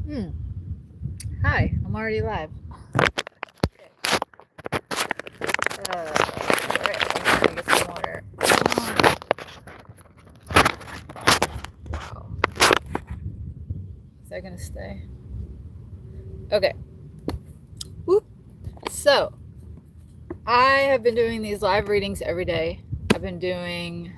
Hmm. Hi, I'm already live. Okay. Alright, I'm gonna get some water. Wow. Is that gonna stay? Okay. Whoop. So, I have been doing these live readings every day. I've been doing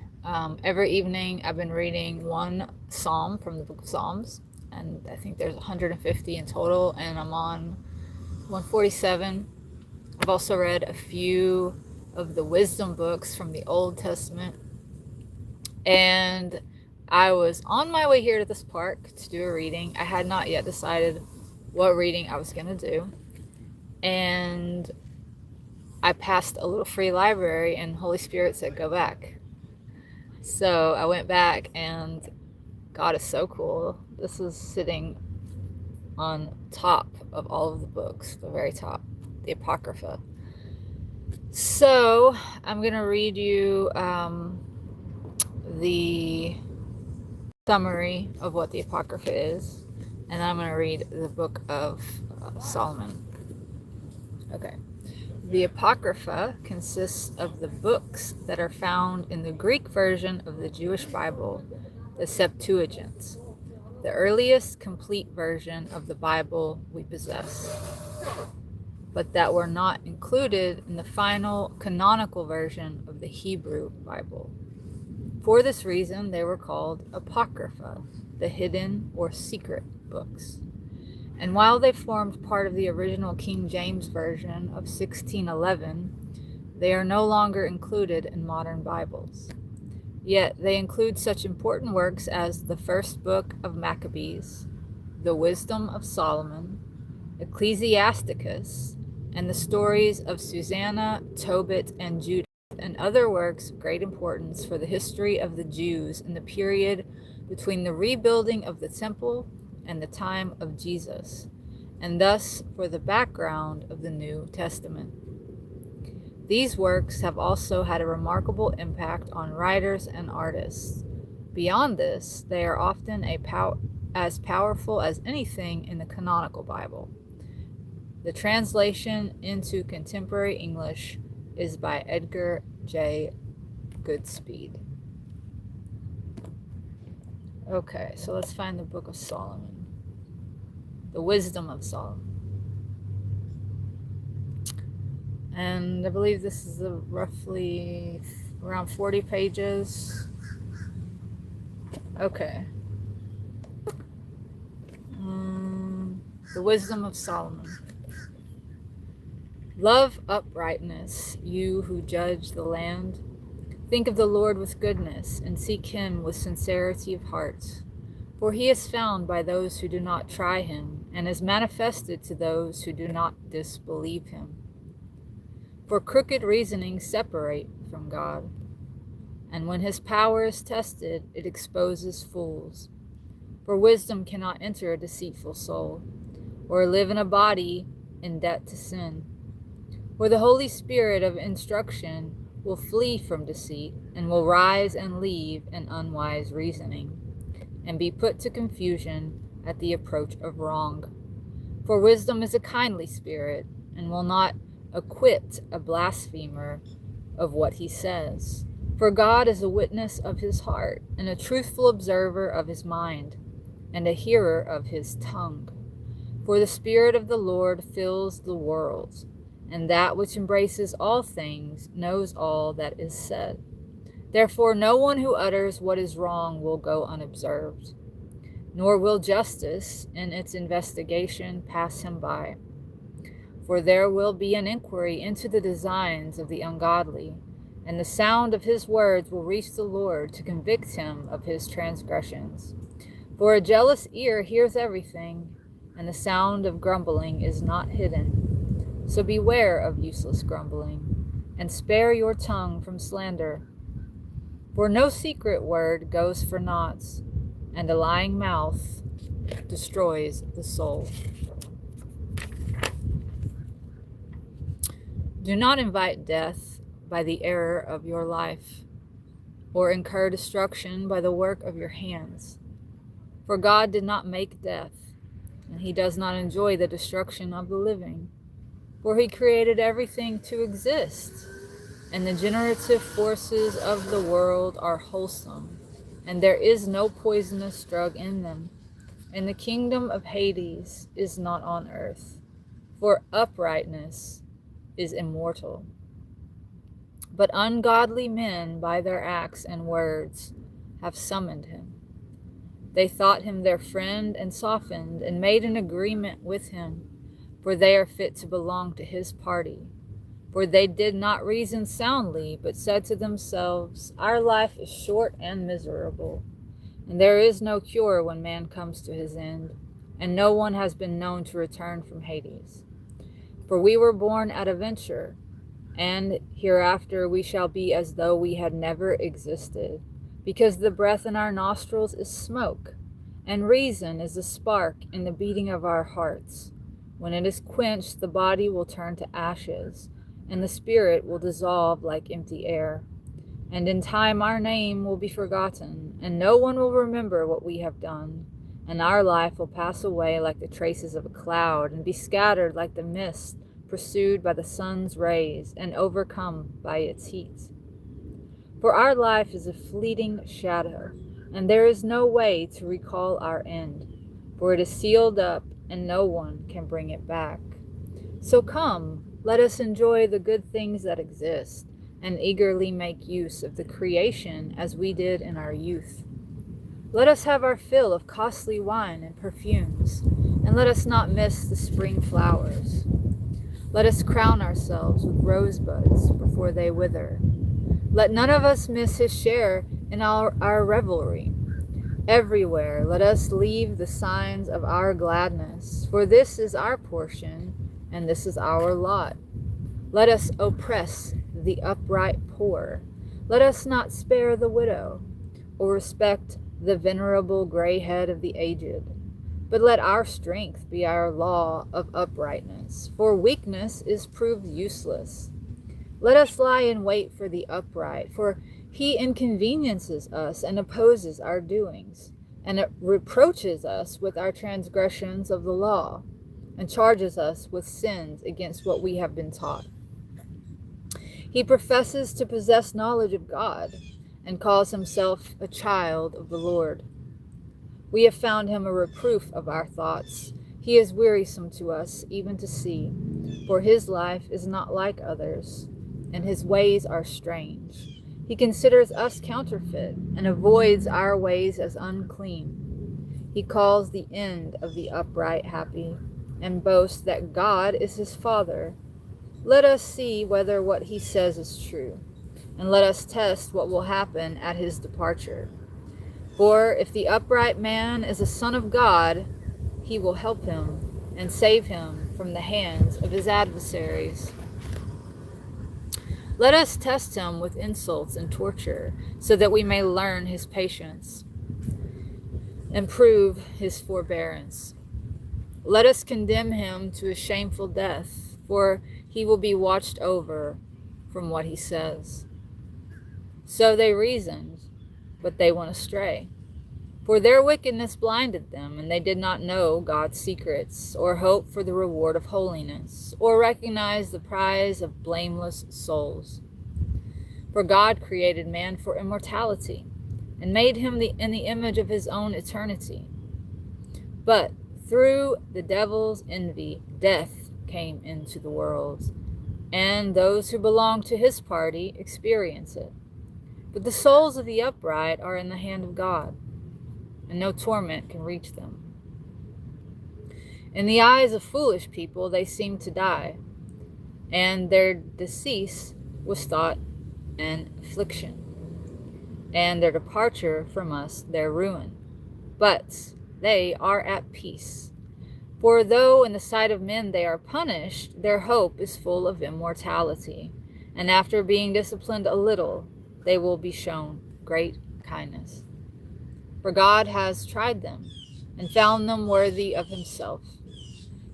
every evening. I've been reading one psalm from the book of Psalms, and I think there's 150 in total, and I'm on 147. I've also read a few of the wisdom books from the Old Testament, and I was on my way here to this park to do a reading. I had not yet decided what reading I was going to do, and I passed a little free library, and Holy Spirit said, go back. So I went back, and God is so cool. This is sitting on top of all of the books, the very top, the Apocrypha. So I'm going to read you the summary of what the Apocrypha is, and then I'm going to read the book of Solomon. Okay. The Apocrypha consists of the books that are found in the Greek version of the Jewish Bible, the Septuagint, the earliest complete version of the Bible we possess, but that were not included in the final canonical version of the Hebrew Bible. For this reason, they were called Apocrypha, the hidden or secret books. And while they formed part of the original King James Version of 1611, they are no longer included in modern Bibles. Yet they include such important works as the first book of Maccabees, the Wisdom of Solomon, Ecclesiasticus, and the stories of Susanna, Tobit, and Judith, and other works of great importance for the history of the Jews in the period between the rebuilding of the temple and the time of Jesus, and thus for the background of the New Testament. These works have also had a remarkable impact on writers and artists. Beyond this, they are often as powerful as anything in the canonical Bible. The translation into contemporary English is by Edgar J. Goodspeed. Okay, so let's find the Book of Solomon, the Wisdom of Solomon. And I believe this is roughly around 40 pages. Okay. The Wisdom of Solomon. Love uprightness, you who judge the land. Think of the Lord with goodness, and seek him with sincerity of heart. For he is found by those who do not try him, and is manifested to those who do not disbelieve him. For crooked reasonings separate from God, and when his power is tested, it exposes fools. For wisdom cannot enter a deceitful soul, or live in a body in debt to sin. For the Holy Spirit of instruction will flee from deceit, and will rise and leave an unwise reasoning, and be put to confusion at the approach of wrong. For wisdom is a kindly spirit, and will not acquit a blasphemer of what he says. For God is a witness of his heart, and a truthful observer of his mind, and a hearer of his tongue. For the Spirit of the Lord fills the world, and that which embraces all things knows all that is said. Therefore no one who utters what is wrong will go unobserved, nor will justice in its investigation pass him by. For there will be an inquiry into the designs of the ungodly, and the sound of his words will reach the Lord to convict him of his transgressions. For a jealous ear hears everything, and the sound of grumbling is not hidden. So beware of useless grumbling, and spare your tongue from slander. For no secret word goes for naught, and a lying mouth destroys the soul. Do not invite death by the error of your life, or incur destruction by the work of your hands. For God did not make death, and he does not enjoy the destruction of the living. For he created everything to exist, and the generative forces of the world are wholesome, and there is no poisonous drug in them. And the kingdom of Hades is not on earth, for uprightness is immortal. But ungodly men, by their acts and words, have summoned him. They thought him their friend and softened and made an agreement with him, for they are fit to belong to his party. For they did not reason soundly, but said to themselves, our life is short and miserable, and there is no cure when man comes to his end, and no one has been known to return from Hades. For we were born at a venture, and hereafter we shall be as though we had never existed, because the breath in our nostrils is smoke, and reason is a spark in the beating of our hearts. When it is quenched, the body will turn to ashes, and the spirit will dissolve like empty air. And in time our name will be forgotten, and no one will remember what we have done, and our life will pass away like the traces of a cloud, and be scattered like the mist pursued by the sun's rays and overcome by its heat. For our life is a fleeting shadow, and there is no way to recall our end, for it is sealed up and no one can bring it back. So come, let us enjoy the good things that exist, and eagerly make use of the creation as we did in our youth. Let us have our fill of costly wine and perfumes, and let us not miss the spring flowers. Let us crown ourselves with rosebuds before they wither. Let none of us miss his share in our revelry. Everywhere let us leave the signs of our gladness, for this is our portion, and this is our lot. Let us oppress the upright poor. Let us not spare the widow, or respect the venerable gray head of the aged. But let our strength be our law of uprightness, for weakness is proved useless. Let us lie in wait for the upright, for he inconveniences us and opposes our doings, and it reproaches us with our transgressions of the law, and charges us with sins against what we have been taught. He professes to possess knowledge of God, and calls himself a child of the Lord. We have found him a reproof of our thoughts. He is wearisome to us, even to see, for his life is not like others, and his ways are strange. He considers us counterfeit, and avoids our ways as unclean. He calls the end of the upright happy, and boasts that God is his Father. Let us see whether what he says is true, and let us test what will happen at his departure. For if the upright man is a son of God, he will help him and save him from the hands of his adversaries. Let us test him with insults and torture, so that we may learn his patience and prove his forbearance. Let us condemn him to a shameful death, for he will be watched over from what he says. So they reasoned, but they went astray. For their wickedness blinded them, and they did not know God's secrets, or hope for the reward of holiness, or recognize the prize of blameless souls. For God created man for immortality, and made him in the image of his own eternity. But through the devil's envy, death came into the world, and those who belong to his party experience it. But the souls of the upright are in the hand of God, and no torment can reach them. In the eyes of foolish people, they seem to die, and their decease was thought an affliction, and their departure from us their ruin. But they are at peace. For though in the sight of men they are punished, their hope is full of immortality, and after being disciplined a little, they will be shown great kindness. For God has tried them, and found them worthy of himself.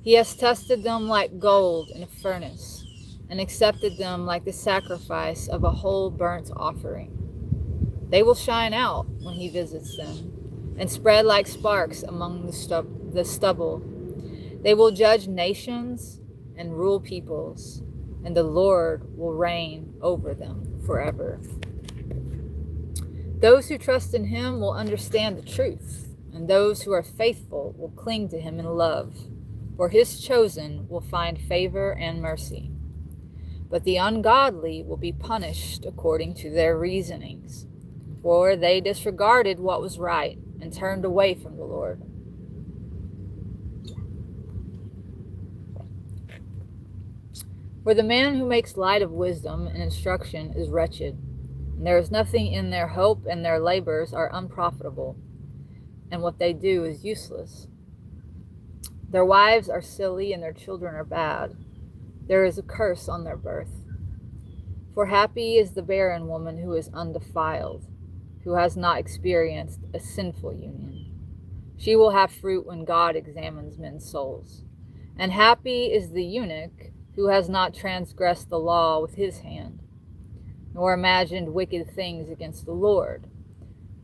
He has tested them like gold in a furnace, and accepted them like the sacrifice of a whole burnt offering. They will shine out when he visits them, and spread like sparks among the stubble. They will judge nations and rule peoples, and the Lord will reign over them forever. Those who trust in him will understand the truth, and those who are faithful will cling to him in love, for his chosen will find favor and mercy. But the ungodly will be punished according to their reasonings, for they disregarded what was right and turned away from the Lord. For the man who makes light of wisdom and instruction is wretched, and there is nothing in their hope, and their labors are unprofitable, and what they do is useless. Their wives are silly, and their children are bad. There is a curse on their birth. For happy is the barren woman who is undefiled, who has not experienced a sinful union. She will have fruit when God examines men's souls. And happy is the eunuch who has not transgressed the law with his hand, nor imagined wicked things against the Lord.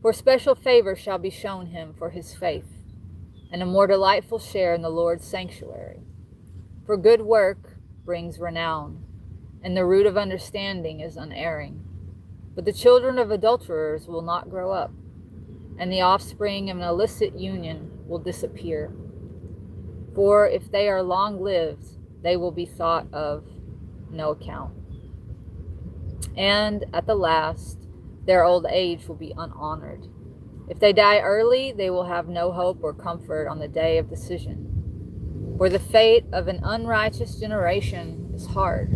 For special favor shall be shown him for his faith, and a more delightful share in the Lord's sanctuary. For good work brings renown, and the root of understanding is unerring. But the children of adulterers will not grow up, and the offspring of an illicit union will disappear. For if they are long-lived, they will be thought of no account. And at the last, their old age will be unhonored. If they die early, they will have no hope or comfort on the day of decision. For the fate of an unrighteous generation is hard.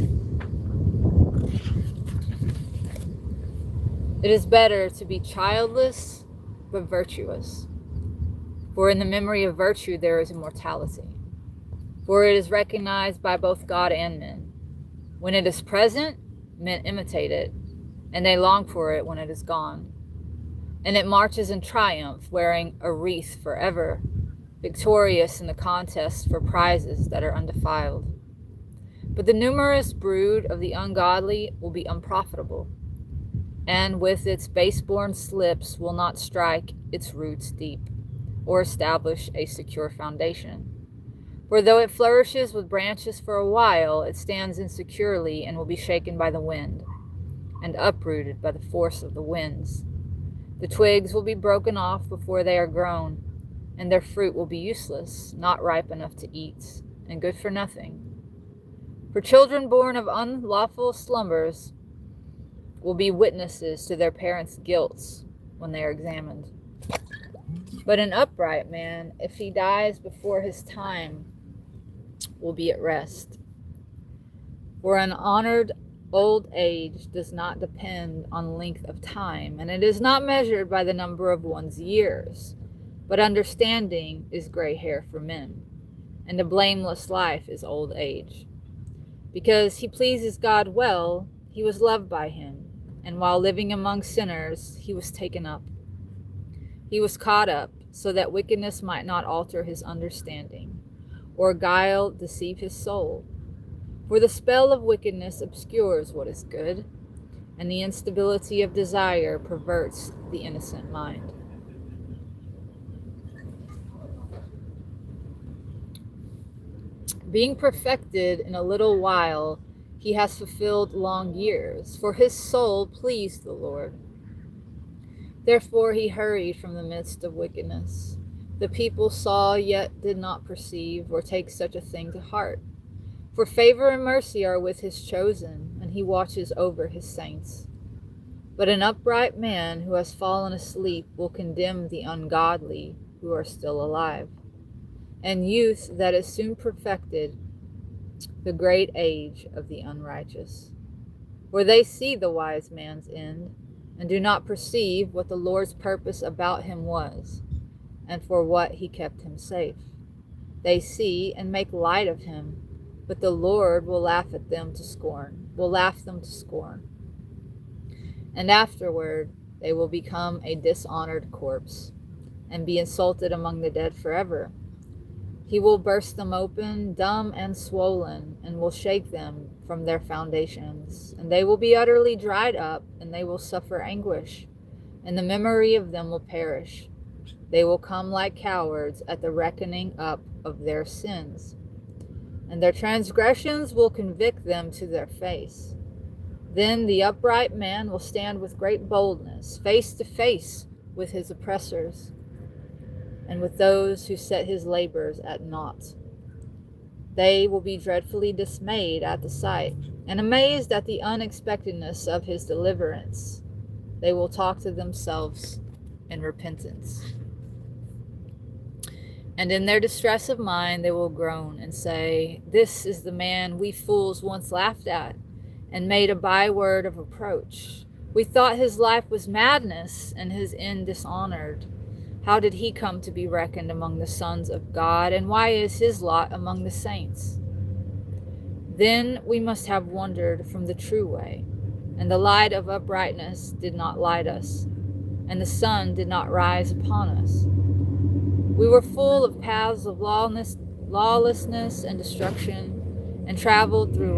It is better to be childless but virtuous. For in the memory of virtue there is immortality. For it is recognized by both God and men. When it is present, men imitate it, and they long for it when it is gone. And it marches in triumph, wearing a wreath forever, victorious in the contest for prizes that are undefiled. But the numerous brood of the ungodly will be unprofitable, and with its base-born slips will not strike its roots deep, or establish a secure foundation. For though it flourishes with branches for a while, it stands insecurely and will be shaken by the wind, and uprooted by the force of the winds. The twigs will be broken off before they are grown, and their fruit will be useless, not ripe enough to eat, and good for nothing. For children born of unlawful slumbers will be witnesses to their parents' guilt when they are examined. But an upright man, if he dies before his time, will be at rest. For an honored old age does not depend on length of time, and it is not measured by the number of one's years. But understanding is gray hair for men, and a blameless life is old age. Because he pleases God well, he was loved by him, and while living among sinners, he was taken up. He was caught up, so that wickedness might not alter his understanding, or guile deceive his soul. For the spell of wickedness obscures what is good, and the instability of desire perverts the innocent mind. Being perfected in a little while, he has fulfilled long years, for his soul pleased the Lord. Therefore he hurried from the midst of wickedness. The people saw, yet did not perceive or take such a thing to heart. For favor and mercy are with his chosen, and he watches over his saints. But an upright man who has fallen asleep will condemn the ungodly who are still alive. And youth that is soon perfected, the great age of the unrighteous. For they see the wise man's end, and do not perceive what the Lord's purpose about him was, and for what he kept him safe. They see and make light of him, but the Lord will laugh them to scorn. And afterward they will become a dishonored corpse, and be insulted among the dead forever. He will burst them open, dumb and swollen, and will shake them from their foundations. And they will be utterly dried up, and they will suffer anguish, and the memory of them will perish. They will come like cowards at the reckoning up of their sins, and their transgressions will convict them to their face. Then the upright man will stand with great boldness, face to face with his oppressors, and with those who set his labors at naught. They will be dreadfully dismayed at the sight, and amazed at the unexpectedness of his deliverance. They will talk to themselves in repentance. And in their distress of mind they will groan and say, "This is the man we fools once laughed at, and made a byword of reproach. We thought his life was madness, and his end dishonored. How did he come to be reckoned among the sons of God, and why is his lot among the saints?" Then we must have wandered from the true way, and the light of uprightness did not light us, and the sun did not rise upon us. We were full of paths of lawlessness and destruction, and traveled through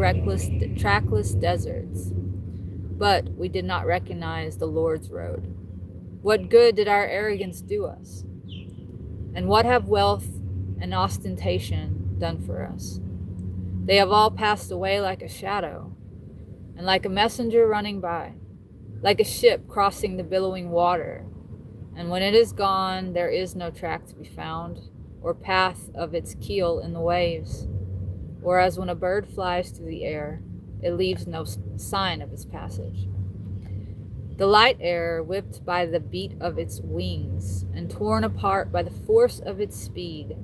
trackless deserts. But we did not recognize the Lord's road. What good did our arrogance do us? And what have wealth and ostentation done for us? They have all passed away like a shadow, and like a messenger running by, like a ship crossing the billowing water. And when it is gone, there is no track to be found, or path of its keel in the waves. Or as when a bird flies through the air, it leaves no sign of its passage. The light air, whipped by the beat of its wings, and torn apart by the force of its speed,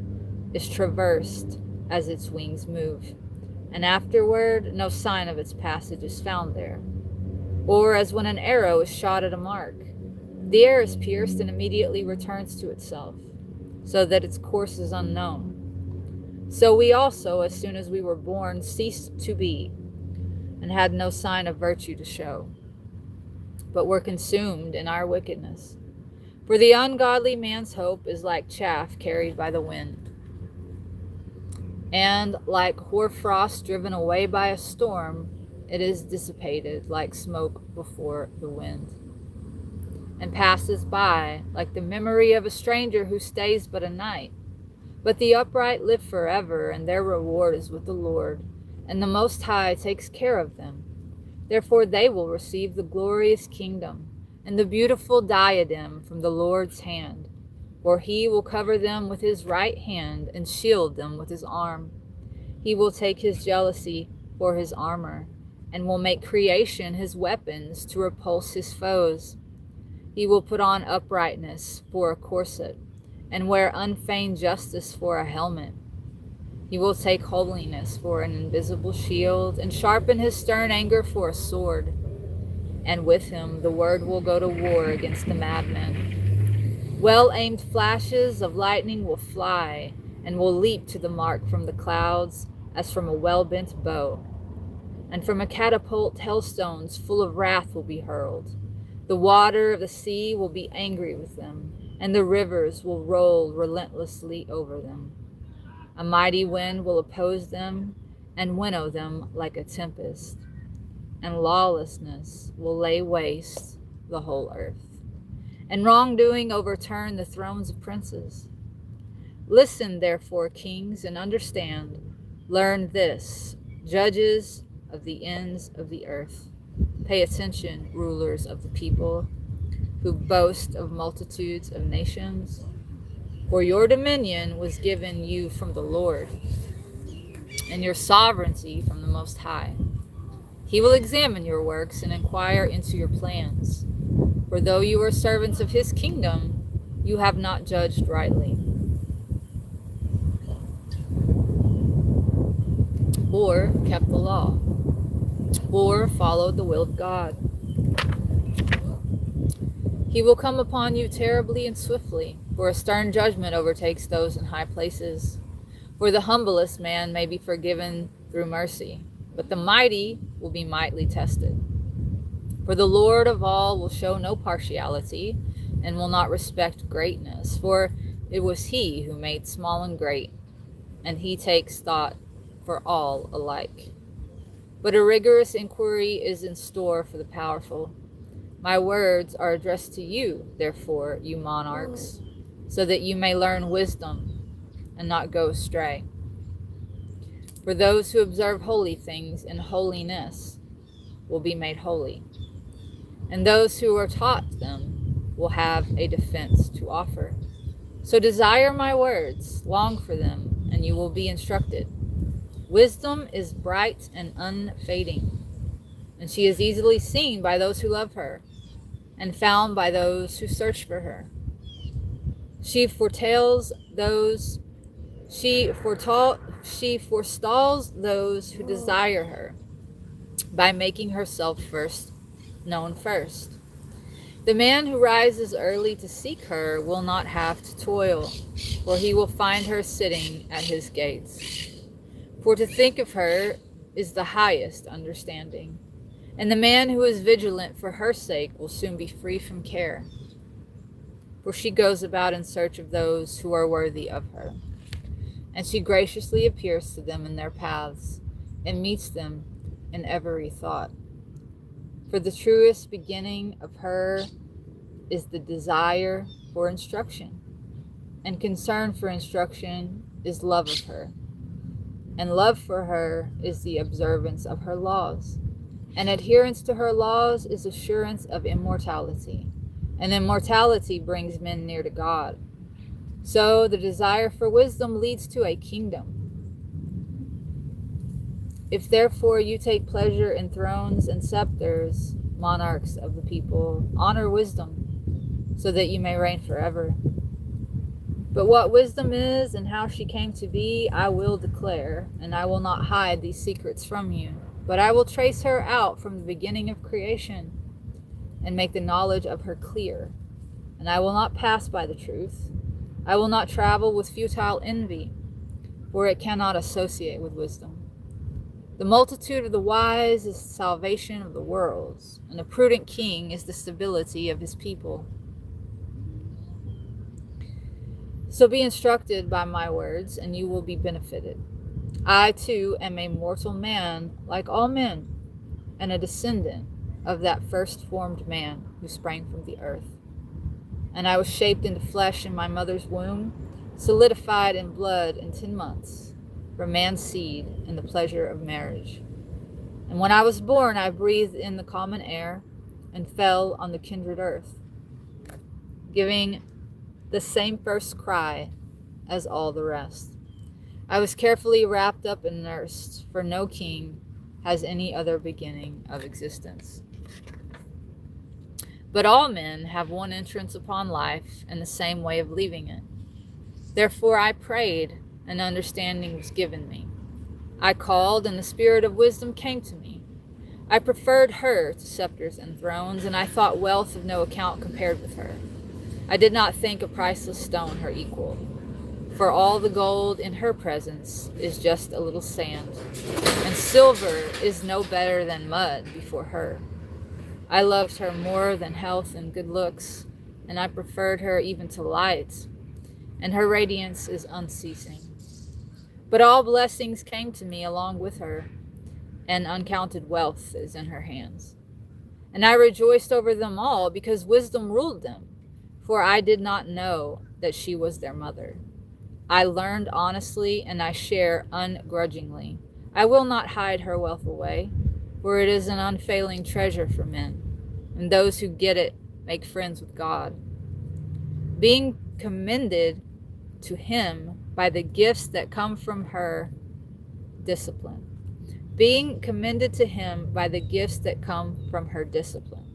is traversed as its wings move, and afterward no sign of its passage is found there. Or as when an arrow is shot at a mark, the air is pierced and immediately returns to itself, so that its course is unknown. So we also, as soon as we were born, ceased to be, and had no sign of virtue to show, but were consumed in our wickedness. For the ungodly man's hope is like chaff carried by the wind, and like hoarfrost driven away by a storm, it is dissipated like smoke before the wind, and passes by like the memory of a stranger who stays but a night. But the upright live forever, and their reward is with the Lord, and the Most High takes care of them. Therefore they will receive the glorious kingdom and the beautiful diadem from the Lord's hand. For he will cover them with his right hand and shield them with his arm. He will take his jealousy for his armor, and will make creation his weapons to repulse his foes. He will put on uprightness for a corset, and wear unfeigned justice for a helmet. He will take holiness for an invisible shield, and sharpen his stern anger for a sword. And with him the word will go to war against the madmen. Well-aimed flashes of lightning will fly, and will leap to the mark from the clouds, as from a well-bent bow. And from a catapult hailstones full of wrath will be hurled. The water of the sea will be angry with them, and the rivers will roll relentlessly over them. A mighty wind will oppose them and winnow them like a tempest, and lawlessness will lay waste the whole earth, and wrongdoing overturn the thrones of princes. Listen, therefore, kings, and understand. Learn this, judges of the ends of the earth. Pay attention, rulers of the people, who boast of multitudes of nations. For your dominion was given you from the Lord, and your sovereignty from the Most High. He will examine your works and inquire into your plans. For though you are servants of his kingdom, you have not judged rightly, or kept the law, or followed the will of God. He will come upon you terribly and swiftly, for a stern judgment overtakes those in high places. For the humblest man may be forgiven through mercy, but the mighty will be mightily tested. For the Lord of all will show no partiality, and will not respect greatness, for it was he who made small and great, and he takes thought for all alike. But a rigorous inquiry is in store for the powerful. My words are addressed to you, therefore, you monarchs. so that you may learn wisdom and not go astray. For those who observe holy things in holiness will be made holy, and those who are taught them will have a defense to offer. So desire my words, long for them, and you will be instructed. Wisdom is bright and unfading, and she is easily seen by those who love her, and found by those who search for her. She forestalls those who desire her by making herself known first. The man who rises early to seek her will not have to toil, for he will find her sitting at his gates. For to think of her is the highest understanding, and the man who is vigilant for her sake will soon be free from care. For she goes about in search of those who are worthy of her, and she graciously appears to them in their paths, and meets them in every thought. For the truest beginning of her is the desire for instruction, and concern for instruction is love of her, and love for her is the observance of her laws, and adherence to her laws is assurance of immortality, and immortality brings men near to God. So the desire for wisdom leads to a kingdom. If therefore you take pleasure in thrones and scepters, monarchs of the people, honor wisdom, so that you may reign forever. But what wisdom is and how she came to be, I will declare, and I will not hide these secrets from you. But I will trace her out from the beginning of creation, and make the knowledge of her clear. And I will not pass by the truth. I will not travel with futile envy, for it cannot associate with wisdom. The multitude of the wise is the salvation of the worlds, and a prudent king is the stability of his people. So be instructed by my words, and you will be benefited. I, too, am a mortal man like all men, and a descendant of that first formed man who sprang from the earth. And I was shaped into flesh in my mother's womb, solidified in blood in 10 months, for man's seed and the pleasure of marriage. And when I was born, I breathed in the common air and fell on the kindred earth, giving the same first cry as all the rest. I was carefully wrapped up and nursed, for no king has any other beginning of existence. But all men have one entrance upon life and the same way of leaving it. Therefore I prayed, and understanding was given me. I called, and the spirit of wisdom came to me. I preferred her to scepters and thrones, and I thought wealth of no account compared with her. I did not think a priceless stone her equal, for all the gold in her presence is just a little sand, and silver is no better than mud before her. I loved her more than health and good looks, and I preferred her even to light, and her radiance is unceasing. But all blessings came to me along with her, and uncounted wealth is in her hands. And I rejoiced over them all, because wisdom ruled them, for I did not know that she was their mother. I learned honestly, and I share ungrudgingly. I will not hide her wealth away, for it is an unfailing treasure for men, and those who get it make friends with God. Being commended to him by the gifts that come from her discipline. Being commended to him by the gifts that come from her discipline.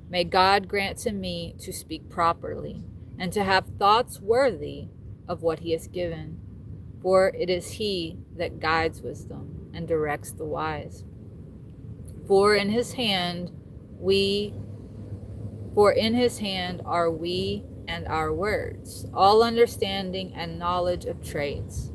May God grant to me to speak properly, and to have thoughts worthy of what he has given, for it is he that guides wisdom and directs the wise. For in his hand are we and our words, all understanding and knowledge of trades.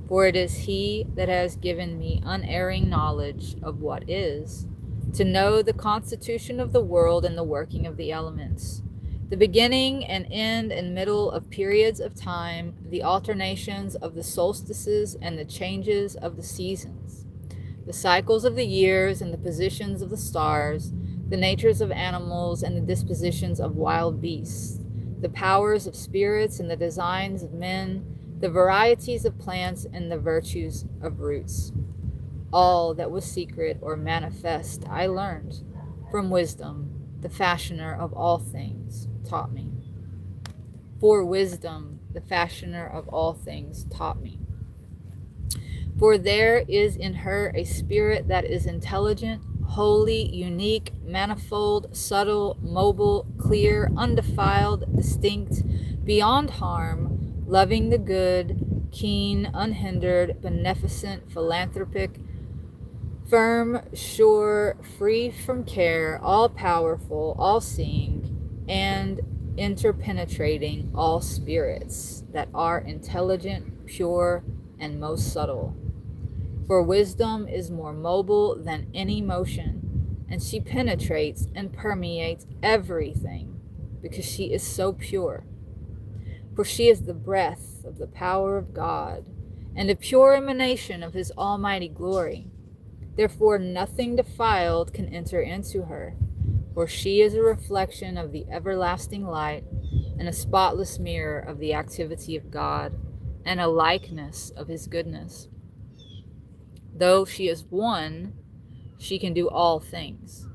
For it is he that has given me unerring knowledge of what is, to know the constitution of the world and the working of the elements, the beginning and end and middle of periods of time, the alternations of the solstices and the changes of the seasons, the cycles of the years and the positions of the stars, the natures of animals and the dispositions of wild beasts, the powers of spirits and the designs of men, the varieties of plants and the virtues of roots. All that was secret or manifest I learned from wisdom, the fashioner of all things taught me. For wisdom, the fashioner of all things taught me. For there is in her a spirit that is intelligent, holy, unique, manifold, subtle, mobile, clear, undefiled, distinct, beyond harm, loving the good, keen, unhindered, beneficent, philanthropic, firm, sure, free from care, all-powerful, all-seeing, and interpenetrating all spirits that are intelligent, pure, and most subtle. For wisdom is more mobile than any motion, and she penetrates and permeates everything, because she is so pure. For she is the breath of the power of God, and a pure emanation of his almighty glory. Therefore nothing defiled can enter into her, for she is a reflection of the everlasting light, and a spotless mirror of the activity of God, and a likeness of his goodness. Though she is one, she can do all things,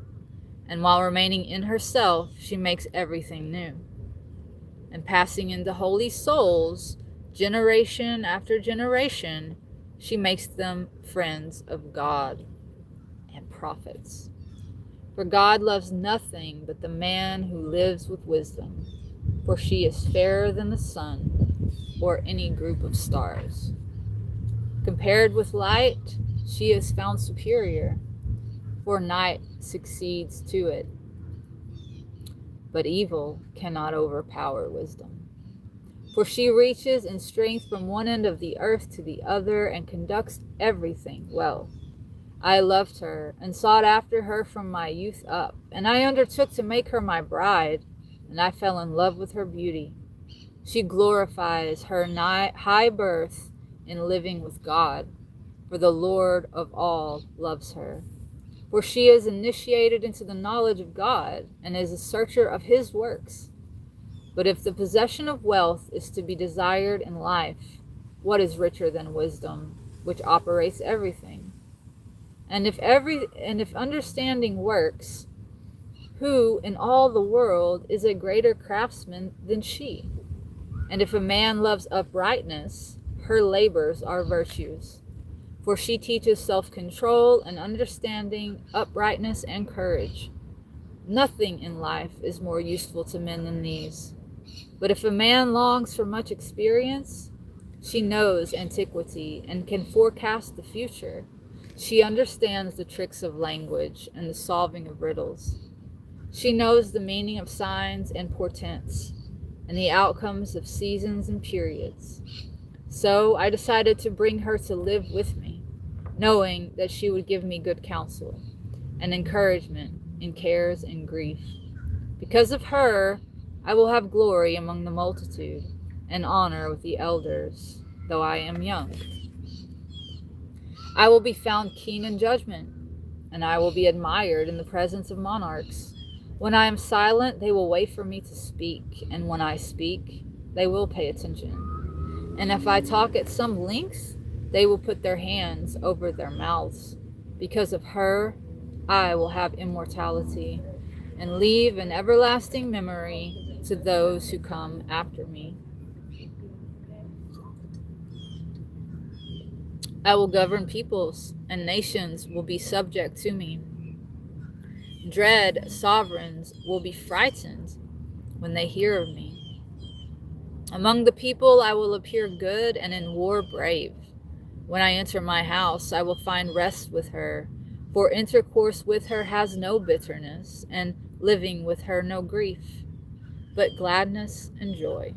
and while remaining in herself, she makes everything new. And passing into holy souls, generation after generation, she makes them friends of God and prophets. For God loves nothing but the man who lives with wisdom, for she is fairer than the sun or any group of stars. Compared with light, she is found superior, for night succeeds to it. But evil cannot overpower wisdom. For she reaches in strength from one end of the earth to the other and conducts everything well. I loved her and sought after her from my youth up, and I undertook to make her my bride, and I fell in love with her beauty. She glorifies her high birth in living with God, for the Lord of all loves her. For she is initiated into the knowledge of God, and is a searcher of his works. But if the possession of wealth is to be desired in life, what is richer than wisdom, which operates everything? And if understanding works, who in all the world is a greater craftsman than she? And if a man loves uprightness, her labors are virtues. For she teaches self-control and understanding, uprightness and courage. Nothing in life is more useful to men than these. But if a man longs for much experience, she knows antiquity and can forecast the future. She understands the tricks of language and the solving of riddles. She knows the meaning of signs and portents, and the outcomes of seasons and periods. So I decided to bring her to live with me, knowing that she would give me good counsel and encouragement in cares and grief. Because of her, I will have glory among the multitude and honor with the elders, though I am young. I will be found keen in judgment, and I will be admired in the presence of monarchs. When I am silent, they will wait for me to speak, and when I speak, they will pay attention. And if I talk at some length, they will put their hands over their mouths. Because of her, I will have immortality, and leave an everlasting memory to those who come after me. I will govern peoples, and nations will be subject to me. Dread sovereigns will be frightened when they hear of me. Among the people I will appear good, and in war brave. When I enter my house, I will find rest with her, for intercourse with her has no bitterness, and living with her no grief, but gladness and joy.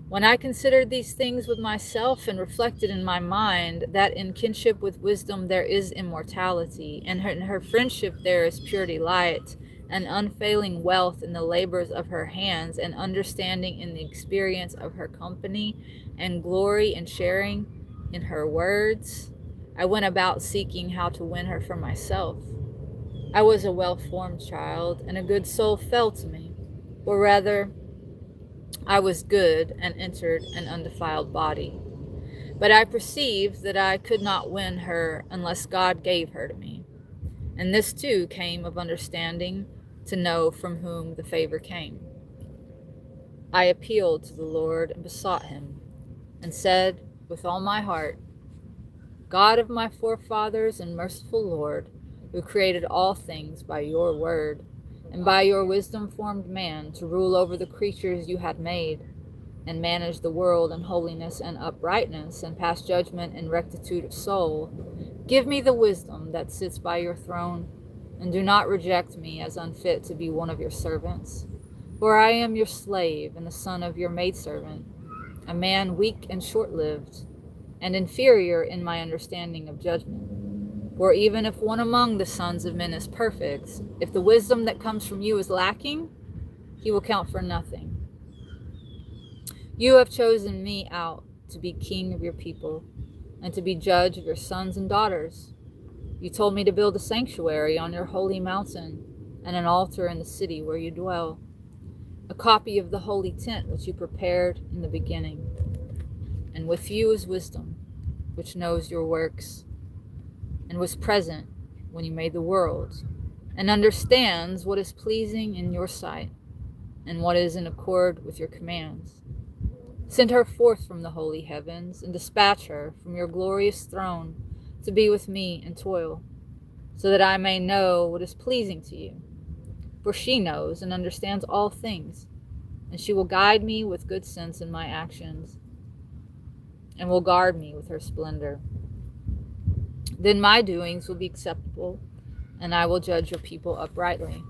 When I considered these things with myself and reflected in my mind that in kinship with wisdom there is immortality, and in her friendship there is pure delight, and unfailing wealth in the labors of her hands, and understanding in the experience of her company, and glory in sharing in her words, I went about seeking how to win her for myself. I was a well-formed child, and a good soul fell to me, or rather, I was good and entered an undefiled body. But I perceived that I could not win her unless God gave her to me. And this too came of understanding to know from whom the favor came. I appealed to the Lord and besought him, and said with all my heart, God of my forefathers and merciful Lord, who created all things by your word, and by your wisdom formed man to rule over the creatures you had made, and manage the world in holiness and uprightness, and pass judgment in rectitude of soul, give me the wisdom that sits by your throne, and do not reject me as unfit to be one of your servants. For I am your slave and the son of your maidservant, a man weak and short-lived, and inferior in my understanding of judgment. For even if one among the sons of men is perfect, if the wisdom that comes from you is lacking, he will count for nothing. You have chosen me out to be king of your people, and to be judge of your sons and daughters. You told me to build a sanctuary on your holy mountain, and an altar in the city where you dwell, a copy of the holy tent which you prepared in the beginning. And with you is wisdom, which knows your works, and was present when you made the world, and understands what is pleasing in your sight, and what is in accord with your commands. Send her forth from the holy heavens, and dispatch her from your glorious throne to be with me in toil, so that I may know what is pleasing to you. For she knows and understands all things, and she will guide me with good sense in my actions, and will guard me with her splendor. Then my doings will be acceptable, and I will judge your people uprightly,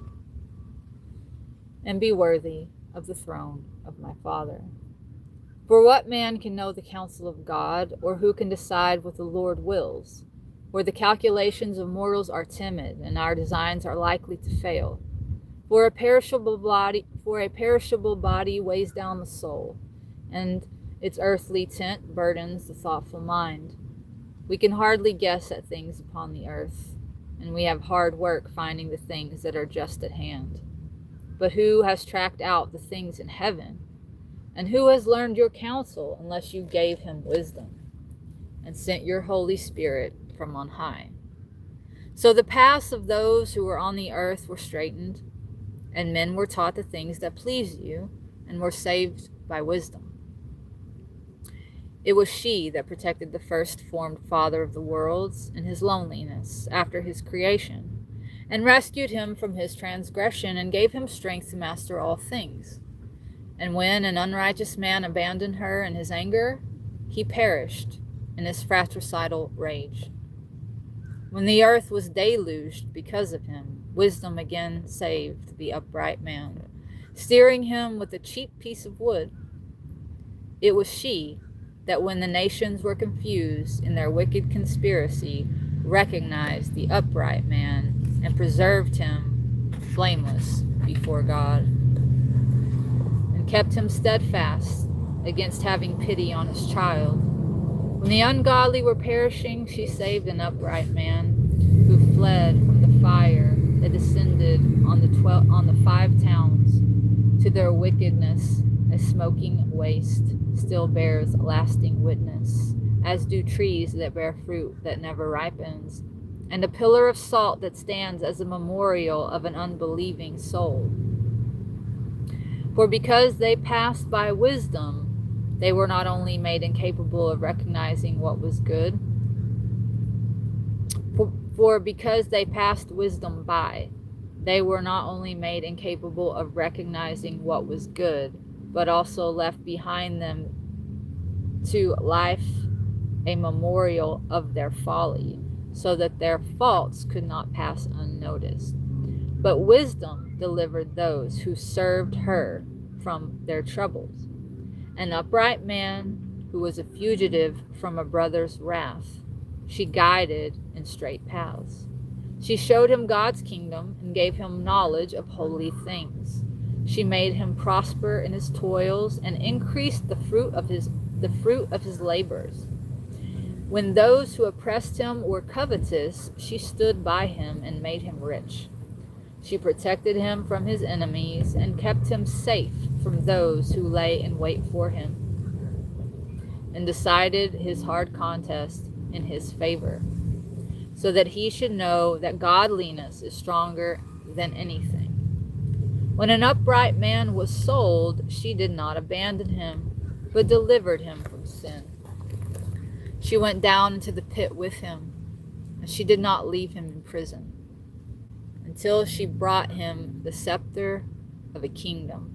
and be worthy of the throne of my Father. For what man can know the counsel of God, or who can decide what the Lord wills? For the calculations of mortals are timid, and our designs are likely to fail. For a perishable body weighs down the soul, and its earthly tent burdens the thoughtful mind. We can hardly guess at things upon the earth, and we have hard work finding the things that are just at hand. But who has tracked out the things in heaven? And who has learned your counsel unless you gave him wisdom and sent your Holy Spirit from on high? So the paths of those who were on the earth were straightened, and men were taught the things that pleased you, and were saved by wisdom. It was she that protected the first formed Father of the worlds in his loneliness after his creation, and rescued him from his transgression, and gave him strength to master all things. And when an unrighteous man abandoned her in his anger, he perished in his fratricidal rage. When the earth was deluged because of him, wisdom again saved the upright man, steering him with a cheap piece of wood. It was she that, when the nations were confused in their wicked conspiracy, recognized the upright man and preserved him blameless before God, and kept him steadfast against having pity on his child. When the ungodly were perishing, she saved an upright man who fled from the fire that descended on the 5 towns. To their wickedness, a smoking waste still bears lasting witness, as do trees that bear fruit that never ripens, and a pillar of salt that stands as a memorial of an unbelieving soul. For because they passed by wisdom, they were not only made incapable of recognizing what was good, for because they passed wisdom by, they were not only made incapable of recognizing what was good, but also left behind them to life a memorial of their folly, so that their faults could not pass unnoticed. But wisdom delivered those who served her from their troubles. An upright man who was a fugitive from a brother's wrath, she guided in straight paths. She showed him God's kingdom and gave him knowledge of holy things. She made him prosper in his toils and increased the fruit of his labors. When those who oppressed him were covetous, she stood by him and made him rich. She protected him from his enemies and kept him safe from those who lay in wait for him, and decided his hard contest in his favor, so that he should know that godliness is stronger than anything. When an upright man was sold, she did not abandon him, but delivered him from sin. She went down into the pit with him, and she did not leave him in prison, until she brought him the scepter of a kingdom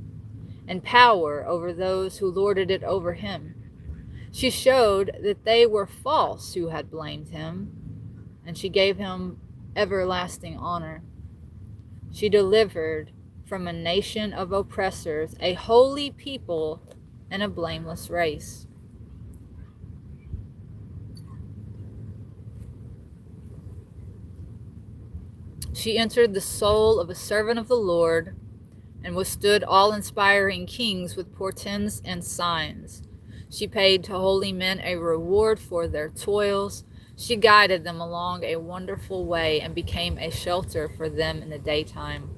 and power over those who lorded it over him. She showed that they were false who had blamed him, and she gave him everlasting honor. She delivered from a nation of oppressors a holy people and a blameless race. She entered the soul of a servant of the Lord and withstood all-inspiring kings with portents and signs. She paid to holy men a reward for their toils. She guided them along a wonderful way and became a shelter for them in the daytime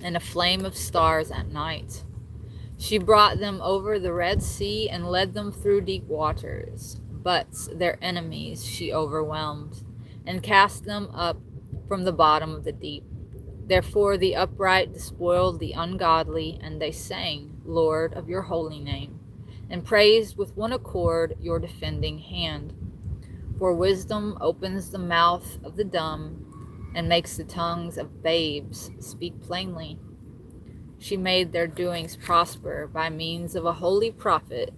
and a flame of stars at night. She brought them over the Red Sea and led them through deep waters. But their enemies she overwhelmed and cast them up from the bottom of the deep. Therefore the upright despoiled the ungodly, and they sang, Lord, of your holy name, and praised with one accord your defending hand. For wisdom opens the mouth of the dumb and makes the tongues of babes speak plainly. She made their doings prosper by means of a holy prophet.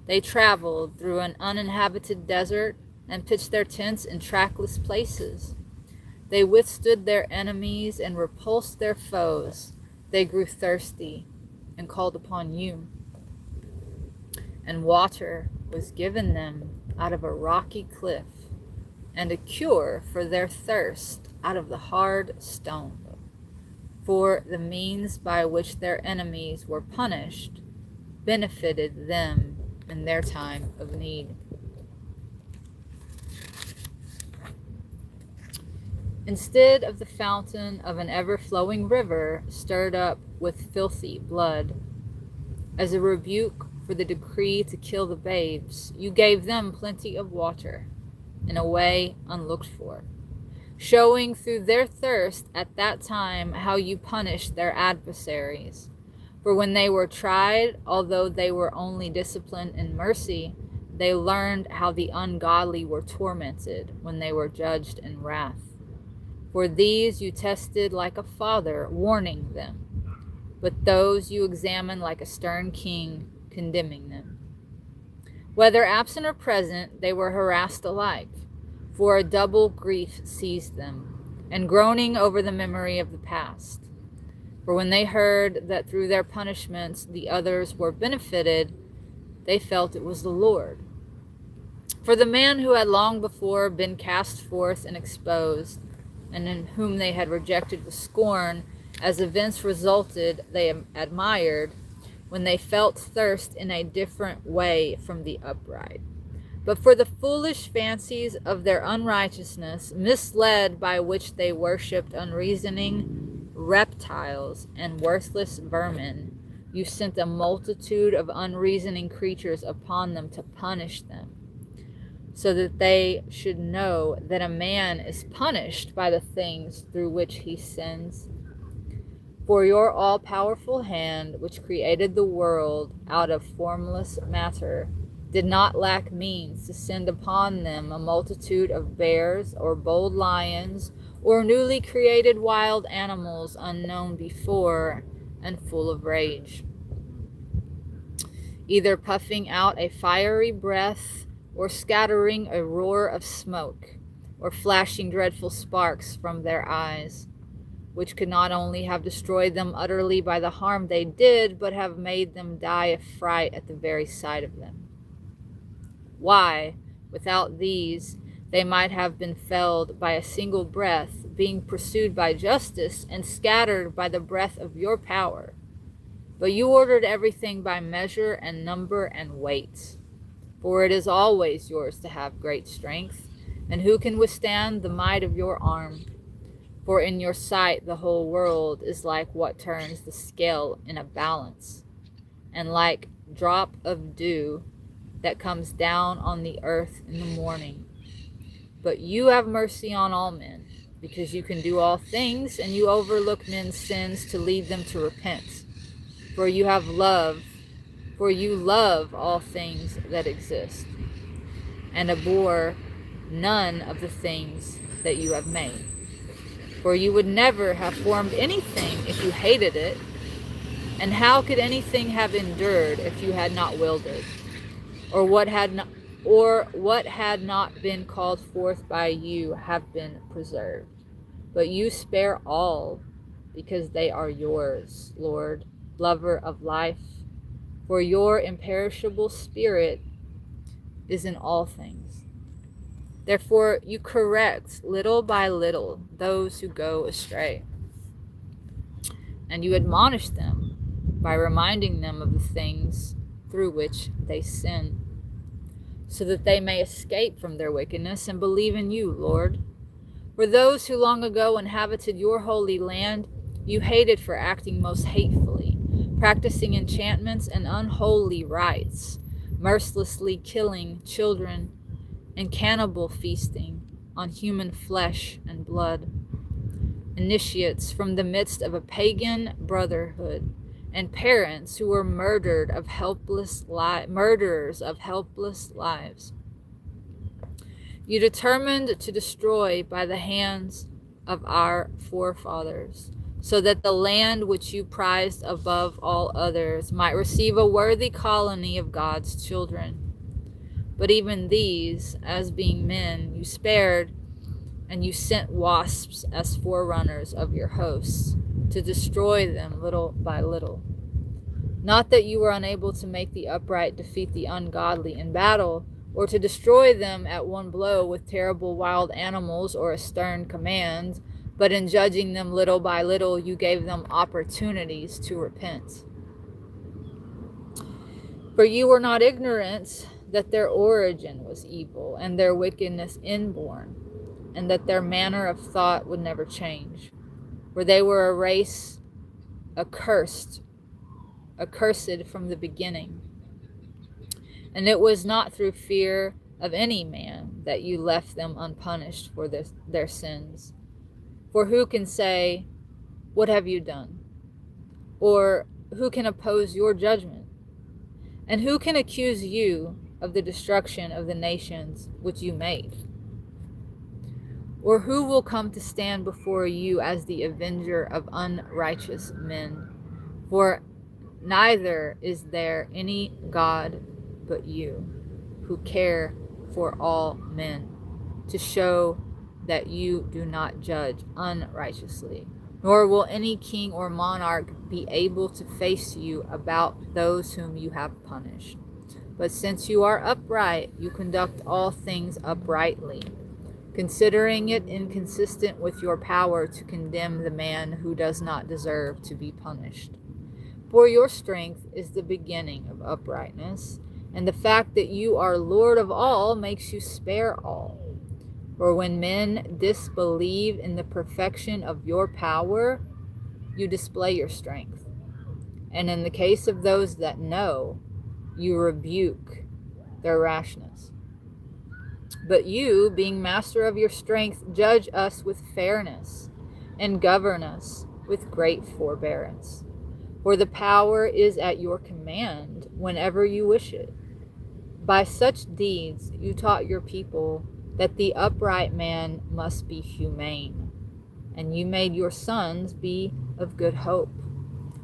They traveled through an uninhabited desert and pitched their tents in trackless places. They withstood their enemies and repulsed their foes. They grew thirsty and called upon you. And water was given them out of a rocky cliff, and a cure for their thirst out of the hard stone. For the means by which their enemies were punished benefited them in their time of need. Instead of the fountain of an ever-flowing river stirred up with filthy blood, as a rebuke for the decree to kill the babes, you gave them plenty of water in a way unlooked for, showing through their thirst at that time how you punished their adversaries. For when they were tried, although they were only disciplined in mercy, they learned how the ungodly were tormented when they were judged in wrath. For these you tested like a father, warning them, but those you examined like a stern king, condemning them. Whether absent or present, they were harassed alike, for a double grief seized them, and groaning over the memory of the past. For when they heard that through their punishments the others were benefited, they felt it was the Lord. For the man who had long before been cast forth and exposed, and in whom they had rejected with scorn, as events resulted, they admired, when they felt thirst in a different way from the upright. But for the foolish fancies of their unrighteousness, misled by which they worshipped unreasoning reptiles and worthless vermin, you sent a multitude of unreasoning creatures upon them to punish them, so that they should know that a man is punished by the things through which he sins. For your all-powerful hand, which created the world out of formless matter, did not lack means to send upon them a multitude of bears or bold lions or newly created wild animals unknown before and full of rage, either puffing out a fiery breath or scattering a roar of smoke, or flashing dreadful sparks from their eyes, which could not only have destroyed them utterly by the harm they did, but have made them die of fright at the very sight of them. Why, without these, they might have been felled by a single breath, being pursued by justice and scattered by the breath of your power. But you ordered everything by measure and number and weight. For it is always yours to have great strength, and who can withstand the might of your arm? For in your sight the whole world is like what turns the scale in a balance, and like drop of dew that comes down on the earth in the morning. But you have mercy on all men, because you can do all things, and you overlook men's sins to lead them to repent. For you love all things that exist, and abhor none of the things that you have made. For you would never have formed anything if you hated it, and how could anything have endured if you had not willed it? Or what had not been called forth by you have been preserved. But you spare all, because they are yours, Lord, lover of life. For your imperishable spirit is in all things. Therefore you correct little by little those who go astray, and you admonish them by reminding them of the things through which they sin, so that they may escape from their wickedness and believe in you, Lord. For those who long ago inhabited your holy land, you hated for acting most hatefully, practicing enchantments and unholy rites, mercilessly killing children, and cannibal feasting on human flesh and blood. Initiates from the midst of a pagan brotherhood, and parents who were murderers of helpless lives. You determined to destroy by the hands of our forefathers, so that the land which you prized above all others might receive a worthy colony of God's children. But even these, as being men, you spared, and you sent wasps as forerunners of your hosts, to destroy them little by little. Not that you were unable to make the upright defeat the ungodly in battle, or to destroy them at one blow with terrible wild animals or a stern command, but in judging them little by little, you gave them opportunities to repent. For you were not ignorant that their origin was evil, and their wickedness inborn, and that their manner of thought would never change. For they were a race accursed from the beginning. And it was not through fear of any man that you left them unpunished for their sins. For who can say, what have you done? Or who can oppose your judgment? And who can accuse you of the destruction of the nations which you made? Or who will come to stand before you as the avenger of unrighteous men? For neither is there any God but you, who care for all men, to show that you do not judge unrighteously. Nor will any king or monarch be able to face you about those whom you have punished. But since you are upright, you conduct all things uprightly, considering it inconsistent with your power to condemn the man who does not deserve to be punished. For your strength is the beginning of uprightness, and the fact that you are Lord of all makes you spare all. For when men disbelieve in the perfection of your power, you display your strength. And in the case of those that know, you rebuke their rashness. But you, being master of your strength, judge us with fairness and govern us with great forbearance. For the power is at your command whenever you wish it. By such deeds you taught your people that the upright man must be humane, and you made your sons be of good hope,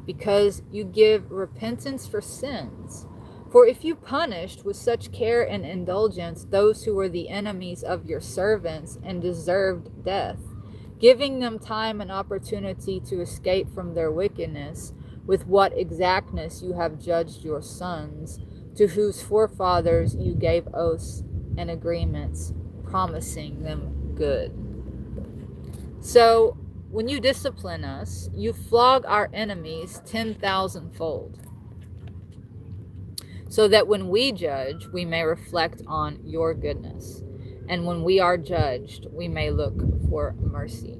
because you give repentance for sins. For if you punished with such care and indulgence those who were the enemies of your servants and deserved death, giving them time and opportunity to escape from their wickedness, with what exactness you have judged your sons, to whose forefathers you gave oaths and agreements, promising them good. So, when you discipline us, you flog our enemies 10,000-fold, so that when we judge, we may reflect on your goodness, and when we are judged, we may look for mercy.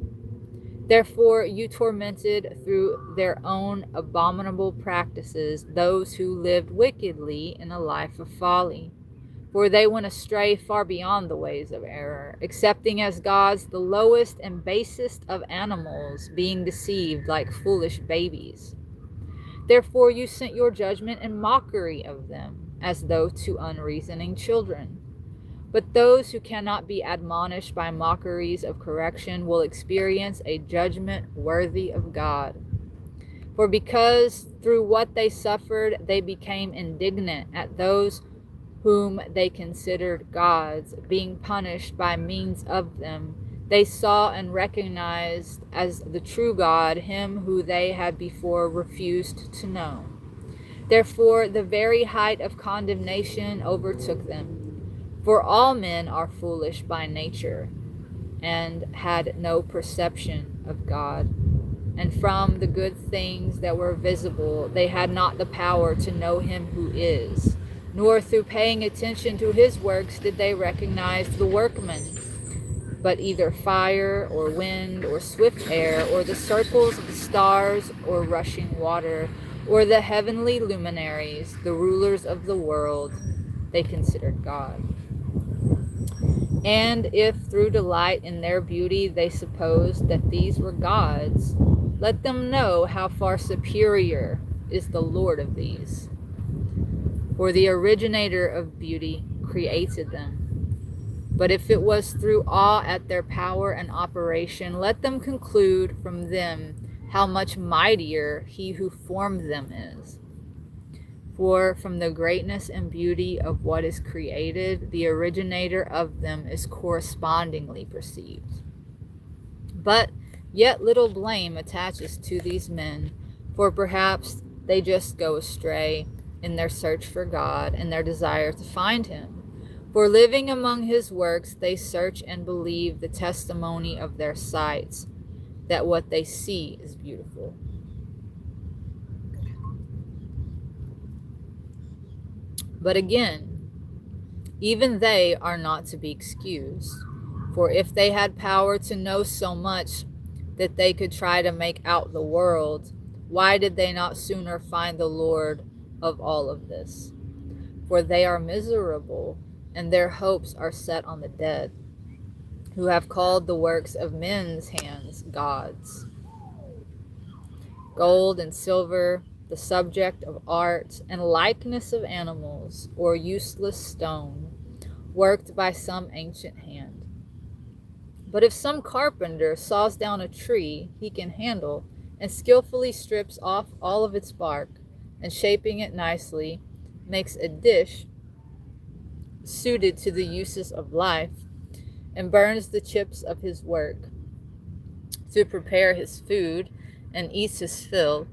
Therefore you tormented through their own abominable practices those who lived wickedly in a life of folly. For they went astray far beyond the ways of error, accepting as gods the lowest and basest of animals, being deceived like foolish babies. Therefore you sent your judgment in mockery of them, as though to unreasoning children. But those who cannot be admonished by mockeries of correction will experience a judgment worthy of God. For because through what they suffered they became indignant at those whom they considered gods, being punished by means of them, they saw and recognized as the true God him who they had before refused to know. Therefore the very height of condemnation overtook them. For all men are foolish by nature, and had no perception of God. And from the good things that were visible, they had not the power to know him who is, nor through paying attention to his works did they recognize the workman. But either fire, or wind, or swift air, or the circles of the stars, or rushing water, or the heavenly luminaries, the rulers of the world, they considered God. And if through delight in their beauty they supposed that these were gods, let them know how far superior is the Lord of these. For the originator of beauty created them. But if it was through awe at their power and operation, let them conclude from them how much mightier he who formed them is. For from the greatness and beauty of what is created, the originator of them is correspondingly perceived. But yet little blame attaches to these men, for perhaps they just go astray in their search for God and their desire to find him. For living among his works, they search and believe the testimony of their sights, that what they see is beautiful. But again, even they are not to be excused. For if they had power to know so much that they could try to make out the world, why did they not sooner find the Lord of all of this? For they are miserable, and their hopes are set on the dead, who have called the works of men's hands gods. Gold and silver, the subject of art, and likeness of animals, or useless stone, worked by some ancient hand. But if some carpenter saws down a tree he can handle, and skillfully strips off all of its bark, and shaping it nicely, makes a dish suited to the uses of life, and burns the chips of his work to prepare his food, and eats his fill,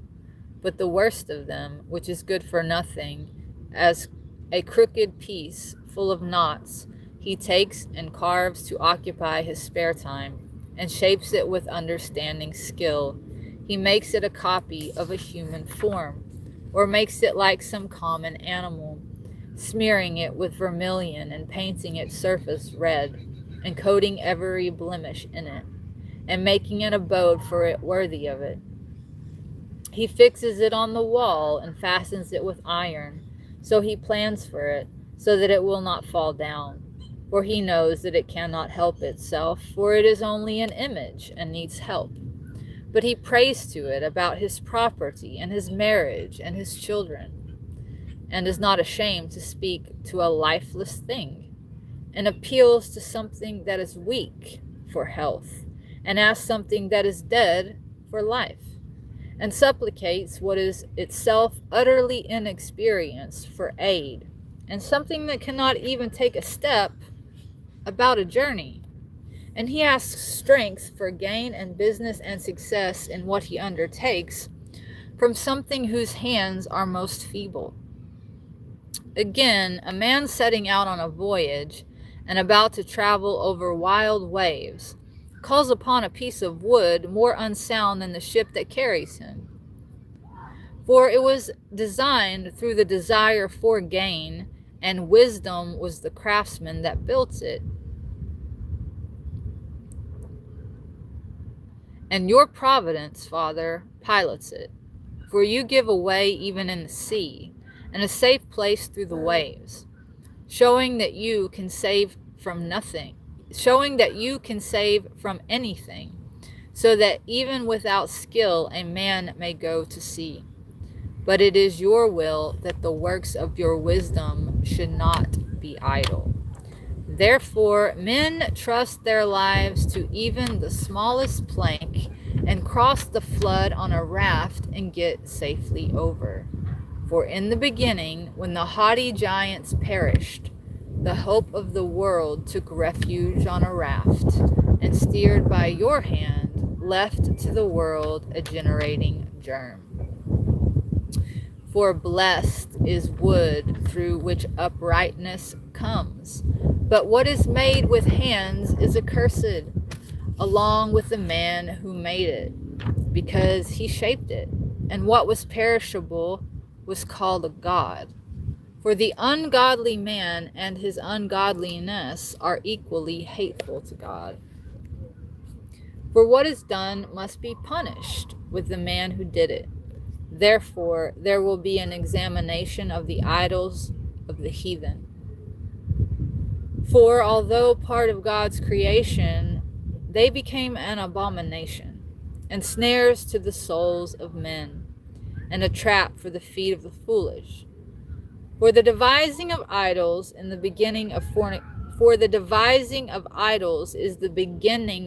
but the worst of them, which is good for nothing, as a crooked piece full of knots, he takes and carves to occupy his spare time, and shapes it with understanding skill. He makes it a copy of a human form, or makes it like some common animal, smearing it with vermilion and painting its surface red, and coating every blemish in it, and making an abode for it worthy of it. He fixes it on the wall and fastens it with iron. So he plans for it, so that it will not fall down. For he knows that it cannot help itself, for it is only an image and needs help. But he prays to it about his property and his marriage and his children, and is not ashamed to speak to a lifeless thing, and appeals to something that is weak for health, and asks something that is dead for life, and supplicates what is itself utterly inexperienced for aid, and something that cannot even take a step about a journey. And he asks strength for gain and business and success in what he undertakes from something whose hands are most feeble. Again, a man setting out on a voyage and about to travel over wild waves calls upon a piece of wood more unsound than the ship that carries him. For it was designed through the desire for gain, and wisdom was the craftsman that built it. And your providence, Father, pilots it. For you give a way even in the sea, and a safe place through the waves, showing that you can save from nothing, showing that you can save from anything, so that even without skill a man may go to sea. But it is your will that the works of your wisdom should not be idle. Therefore, men trust their lives to even the smallest plank and cross the flood on a raft and get safely over. For in the beginning, when the haughty giants perished, the hope of the world took refuge on a raft, and steered by your hand, left to the world a generating germ. For blessed is wood through which uprightness comes. But what is made with hands is accursed, along with the man who made it, because he shaped it. And what was perishable was called a god. For the ungodly man and his ungodliness are equally hateful to God. For what is done must be punished with the man who did it. Therefore, there will be an examination of the idols of the heathen. For although part of God's creation, they became an abomination, and snares to the souls of men, and a trap for the feet of the foolish. For the devising of idols is the beginning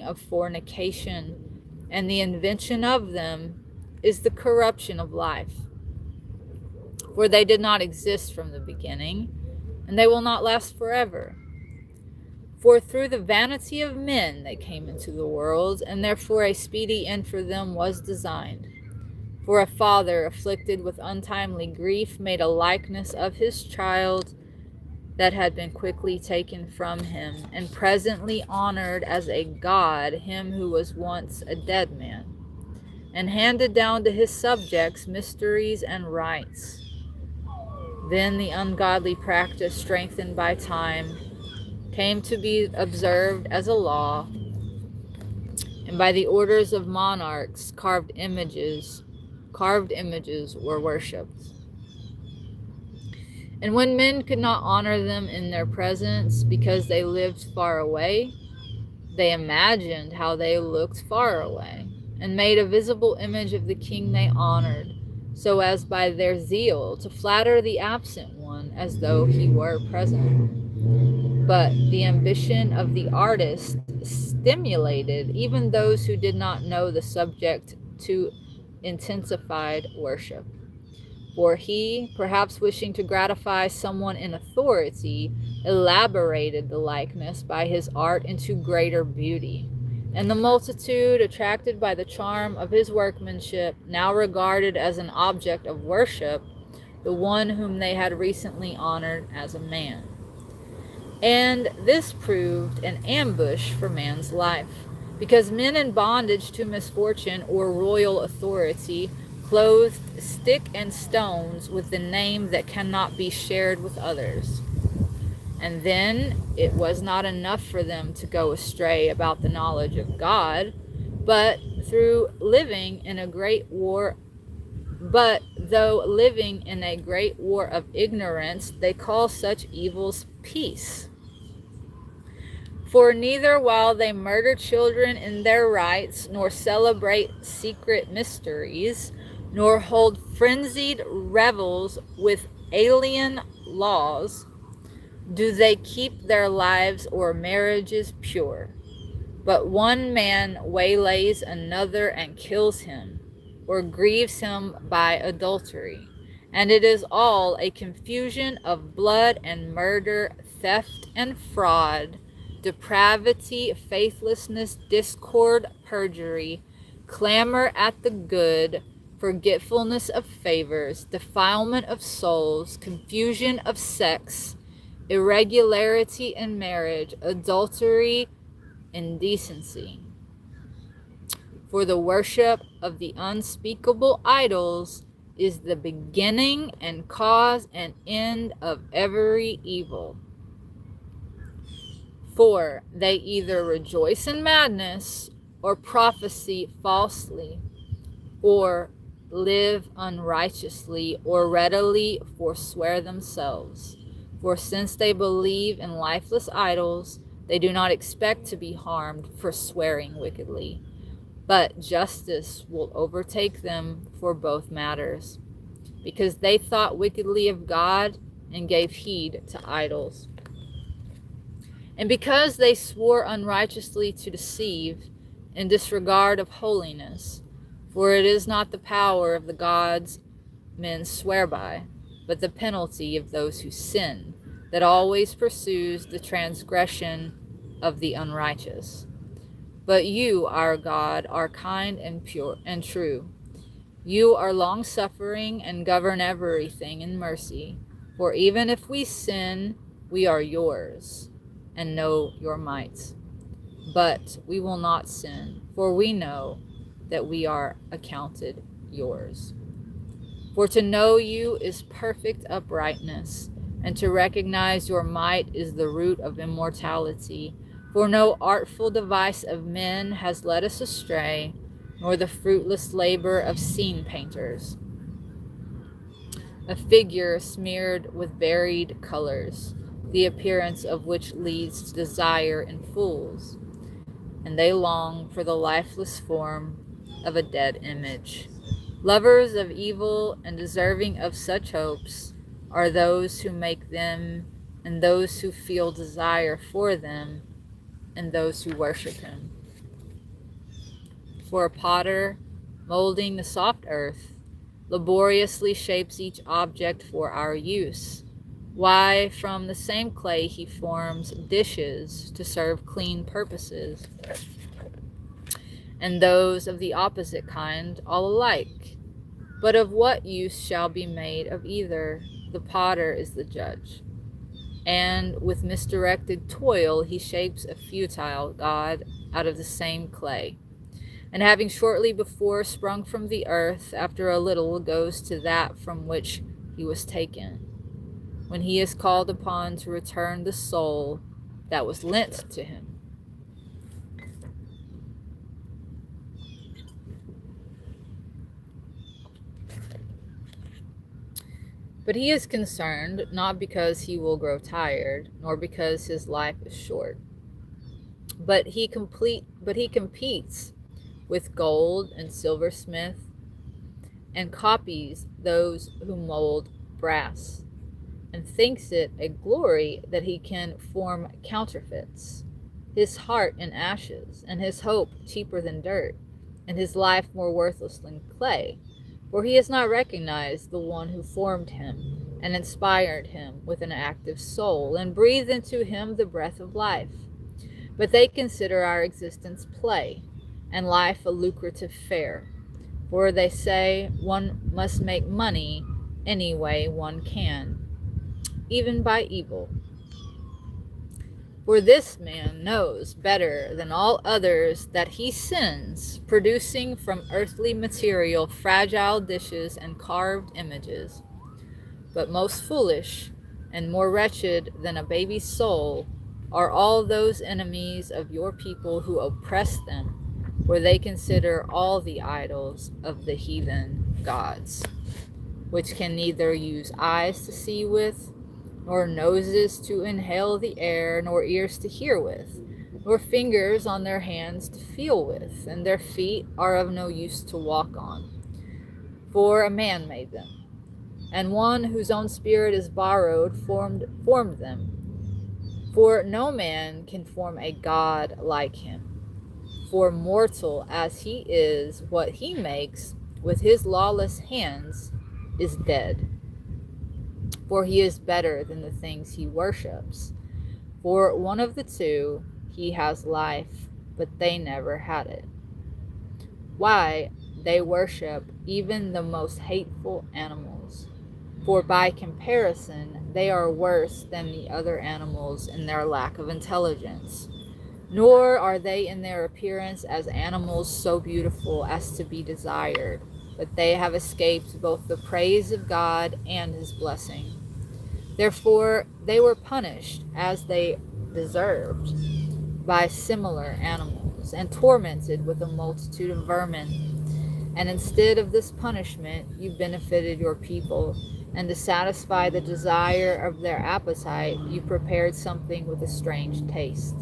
of fornication, and the invention of them is the corruption of life. For they did not exist from the beginning, and they will not last forever. For through the vanity of men they came into the world, and therefore a speedy end for them was designed. For a father afflicted with untimely grief made a likeness of his child that had been quickly taken from him, and presently honored as a god him who was once a dead man, and handed down to his subjects mysteries and rites. Then the ungodly practice, strengthened by time, came to be observed as a law, and by the orders of monarchs carved images were worshipped. And when men could not honor them in their presence because they lived far away, they imagined how they looked far away, and made a visible image of the king they honored, so as by their zeal to flatter the absent one as though he were present. But the ambition of the artist stimulated even those who did not know the subject to intensified worship. For he, perhaps wishing to gratify someone in authority, elaborated the likeness by his art into greater beauty. And the multitude, attracted by the charm of his workmanship, now regarded as an object of worship the one whom they had recently honored as a man. And this proved an ambush for man's life, because men in bondage to misfortune or royal authority clothed stick and stones with the name that cannot be shared with others. And then it was not enough for them to go astray about the knowledge of God, but though living in a great war of ignorance, they call such evils peace. For neither while they murder children in their rites, nor celebrate secret mysteries, nor hold frenzied revels with alien laws, do they keep their lives or marriages pure. But one man waylays another and kills him, or grieves him by adultery. And it is all a confusion of blood and murder, theft and fraud, depravity, faithlessness, discord, perjury, clamor at the good, forgetfulness of favors, defilement of souls, confusion of sex, irregularity in marriage, adultery, indecency. For the worship of the unspeakable idols is the beginning and cause and end of every evil. For they either rejoice in madness or prophesy falsely, or live unrighteously, or readily forswear themselves. For since they believe in lifeless idols, they do not expect to be harmed for swearing wickedly. But justice will overtake them for both matters, because they thought wickedly of God and gave heed to idols. And because they swore unrighteously to deceive, in disregard of holiness, for it is not the power of the gods men swear by, but the penalty of those who sin, that always pursues the transgression of the unrighteous. But you, our God, are kind and pure and true. You are long-suffering and govern everything in mercy. For even if we sin, we are yours, and know your might. But we will not sin, for we know that we are accounted yours. For to know you is perfect uprightness, and to recognize your might is the root of immortality. For no artful device of men has led us astray, nor the fruitless labor of scene painters. A figure smeared with varied colors, the appearance of which leads to desire in fools, and they long for the lifeless form of a dead image. Lovers of evil and deserving of such hopes are those who make them, and those who feel desire for them, and those who worship him. For a potter, molding the soft earth, laboriously shapes each object for our use. Why, from the same clay he forms dishes to serve clean purposes, and those of the opposite kind all alike. But of what use shall be made of either? The potter is the judge. And with misdirected toil he shapes a futile god out of the same clay. And having shortly before sprung from the earth, after a little goes to that from which he was taken, when he is called upon to return the soul that was lent to him. But he is concerned, not because he will grow tired, nor because his life is short, but he competes with gold and silversmith, and copies those who mold brass, and thinks it a glory that he can form counterfeits. His heart in ashes, and his hope cheaper than dirt, and his life more worthless than clay. For he has not recognized the one who formed him, and inspired him with an active soul, and breathed into him the breath of life. But they consider our existence play, and life a lucrative fare. For they say one must make money any way one can, even by evil. For this man knows better than all others that he sins, producing from earthly material fragile dishes and carved images. But most foolish and more wretched than a baby's soul are all those enemies of your people who oppress them, for they consider all the idols of the heathen gods, which can neither use eyes to see with, nor noses to inhale the air, nor ears to hear with, nor fingers on their hands to feel with, and their feet are of no use to walk on. For a man made them, and one whose own spirit is borrowed formed them. For no man can form a god like him. For mortal as he is, what he makes with his lawless hands is dead. For he is better than the things he worships. For one of the two, he has life, but they never had it. Why, they worship even the most hateful animals. For by comparison, they are worse than the other animals in their lack of intelligence. Nor are they in their appearance as animals so beautiful as to be desired, but they have escaped both the praise of God and his blessing. Therefore, they were punished as they deserved by similar animals. animals and tormented with a multitude of vermin. And instead of this punishment, you benefited your people, and to satisfy the desire of their appetite, you prepared something with a strange taste,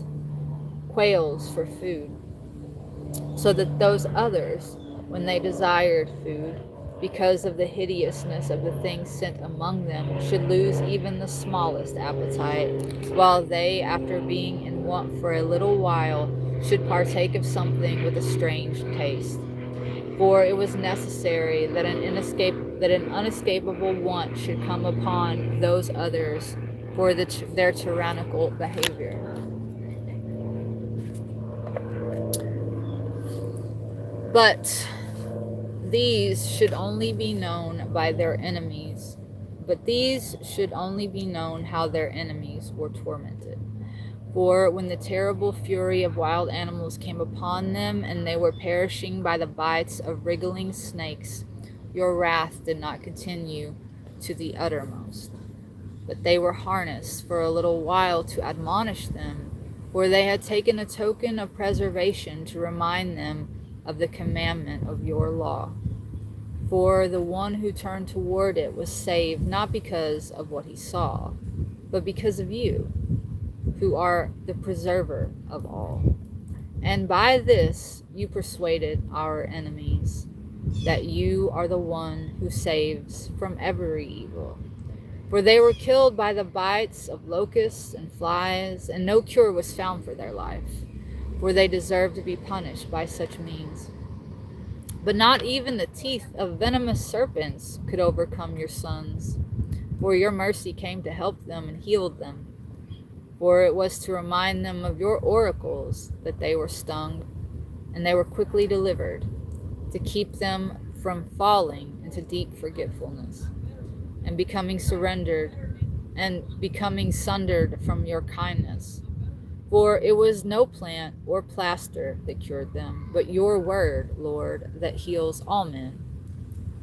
quails for food, so that those others, when they desired food, because of the hideousness of the things sent among them, should lose even the smallest appetite, while they, after being in want for a little while, should partake of something with a strange taste. For it was necessary that an unescapable want should come upon those others for their tyrannical behavior. But these should only be known by their enemies. But these should only be known how their enemies were tormented. For when the terrible fury of wild animals came upon them, and they were perishing by the bites of wriggling snakes, your wrath did not continue to the uttermost. But they were harnessed for a little while to admonish them, for they had taken a token of preservation to remind them of the commandment of your law. For the one who turned toward it was saved not because of what he saw, but because of you, who are the preserver of all. And by this you persuaded our enemies that you are the one who saves from every evil. For they were killed by the bites of locusts and flies, and no cure was found for their life, for they deserved to be punished by such means. But not even the teeth of venomous serpents could overcome your sons, for your mercy came to help them and healed them. For it was to remind them of your oracles that they were stung, and they were quickly delivered, to keep them from falling into deep forgetfulness, and becoming sundered from your kindness. For it was no plant or plaster that cured them, but your word, Lord, that heals all men.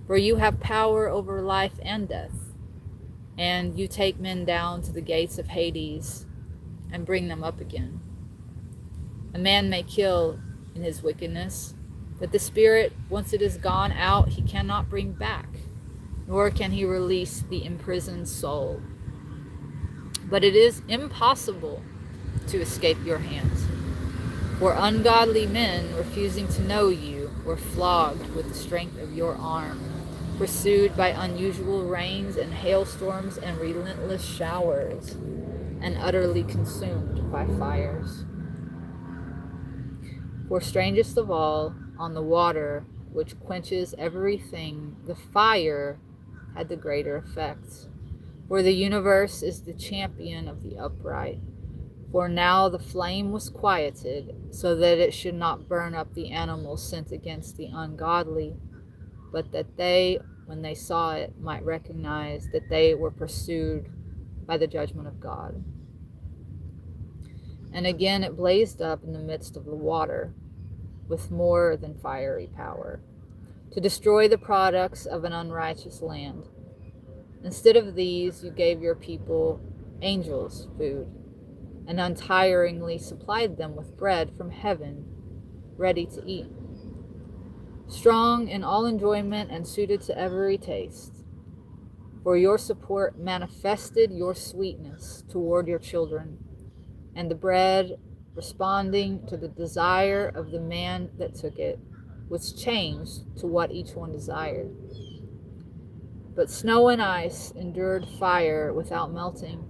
For you have power over life and death, and you take men down to the gates of Hades and bring them up again. A man may kill in his wickedness, but the spirit, once it is gone out, he cannot bring back, nor can he release the imprisoned soul. But it is impossible to escape your hands. For ungodly men, refusing to know you, were flogged with the strength of your arm, pursued by unusual rains and hailstorms and relentless showers, and utterly consumed by fires. For strangest of all, on the water, which quenches everything, the fire had the greater effect. For the universe is the champion of the upright. For now the flame was quieted, so that it should not burn up the animals sent against the ungodly, but that they, when they saw it, might recognize that they were pursued by the judgment of God. And again it blazed up in the midst of the water, with more than fiery power, to destroy the products of an unrighteous land. Instead of these, you gave your people angels food, and untiringly supplied them with bread from heaven, ready to eat, strong in all enjoyment and suited to every taste. For your support manifested your sweetness toward your children, and the bread, responding to the desire of the man that took it, was changed to what each one desired. But snow and ice endured fire without melting,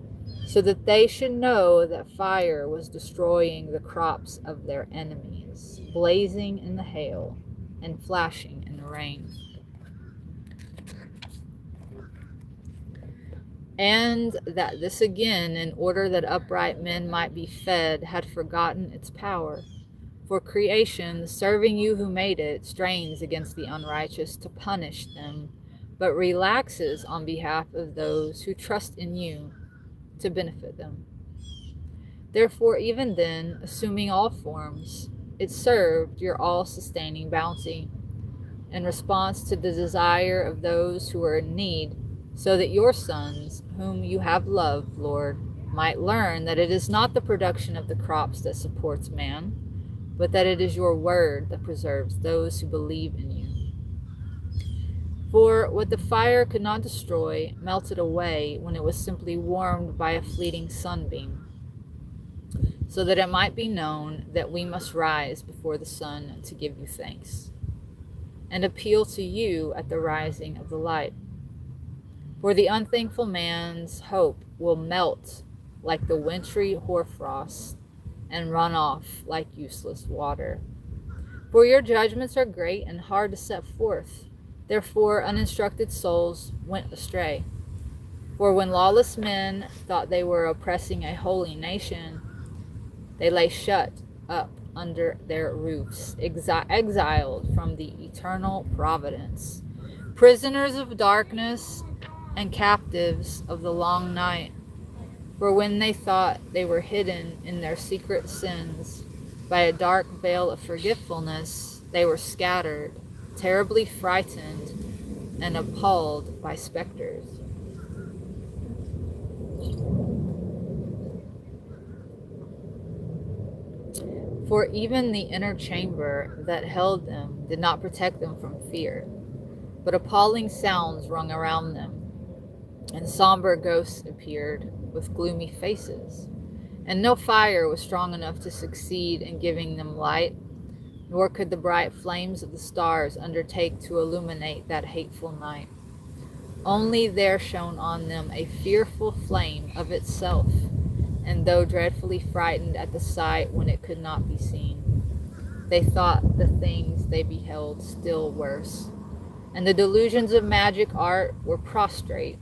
so that they should know that fire was destroying the crops of their enemies, blazing in the hail and flashing in the rain. And that this again, in order that upright men might be fed, had forgotten its power. For creation, serving you who made it, strains against the unrighteous to punish them, but relaxes on behalf of those who trust in you to benefit them. Therefore, even then, assuming all forms, it served your all-sustaining bounty in response to the desire of those who are in need, so that your sons, whom you have loved, Lord, might learn that it is not the production of the crops that supports man, but that it is your word that preserves those who believe in you. For what the fire could not destroy melted away when it was simply warmed by a fleeting sunbeam, so that it might be known that we must rise before the sun to give you thanks, and appeal to you at the rising of the light. For the unthankful man's hope will melt like the wintry hoarfrost and run off like useless water. For your judgments are great and hard to set forth. Therefore, uninstructed souls went astray. For when lawless men thought they were oppressing a holy nation, they lay shut up under their roofs, exiled from the eternal providence, prisoners of darkness and captives of the long night. For when they thought they were hidden in their secret sins by a dark veil of forgetfulness, they were scattered, terribly frightened and appalled by specters. For even the inner chamber that held them did not protect them from fear, but appalling sounds rung around them, and somber ghosts appeared with gloomy faces, and no fire was strong enough to succeed in giving them light, nor could the bright flames of the stars undertake to illuminate that hateful night. Only there shone on them a fearful flame of itself, and though dreadfully frightened at the sight when it could not be seen, they thought the things they beheld still worse, and the delusions of magic art were prostrate,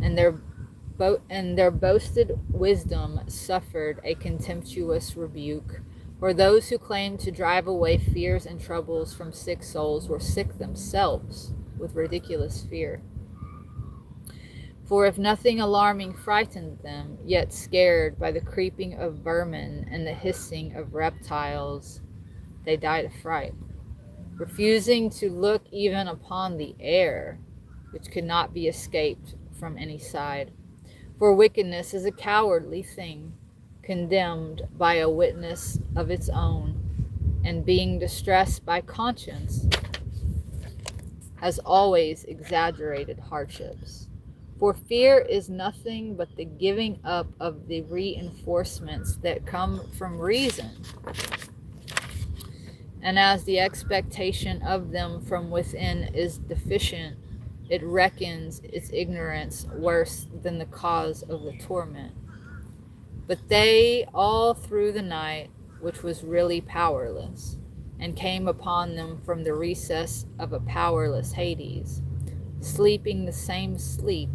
and their boasted wisdom suffered a contemptuous rebuke. For those who claimed to drive away fears and troubles from sick souls were sick themselves with ridiculous fear. For if nothing alarming frightened them, yet scared by the creeping of vermin and the hissing of reptiles, they died of fright, refusing to look even upon the air, which could not be escaped from any side. For wickedness is a cowardly thing, condemned by a witness of its own, and being distressed by conscience, has always exaggerated hardships. For fear is nothing but the giving up of the reinforcements that come from reason, and as the expectation of them from within is deficient, it reckons its ignorance worse than the cause of the torment. But they all through the night, which was really powerless, and came upon them from the recess of a powerless Hades, sleeping the same sleep,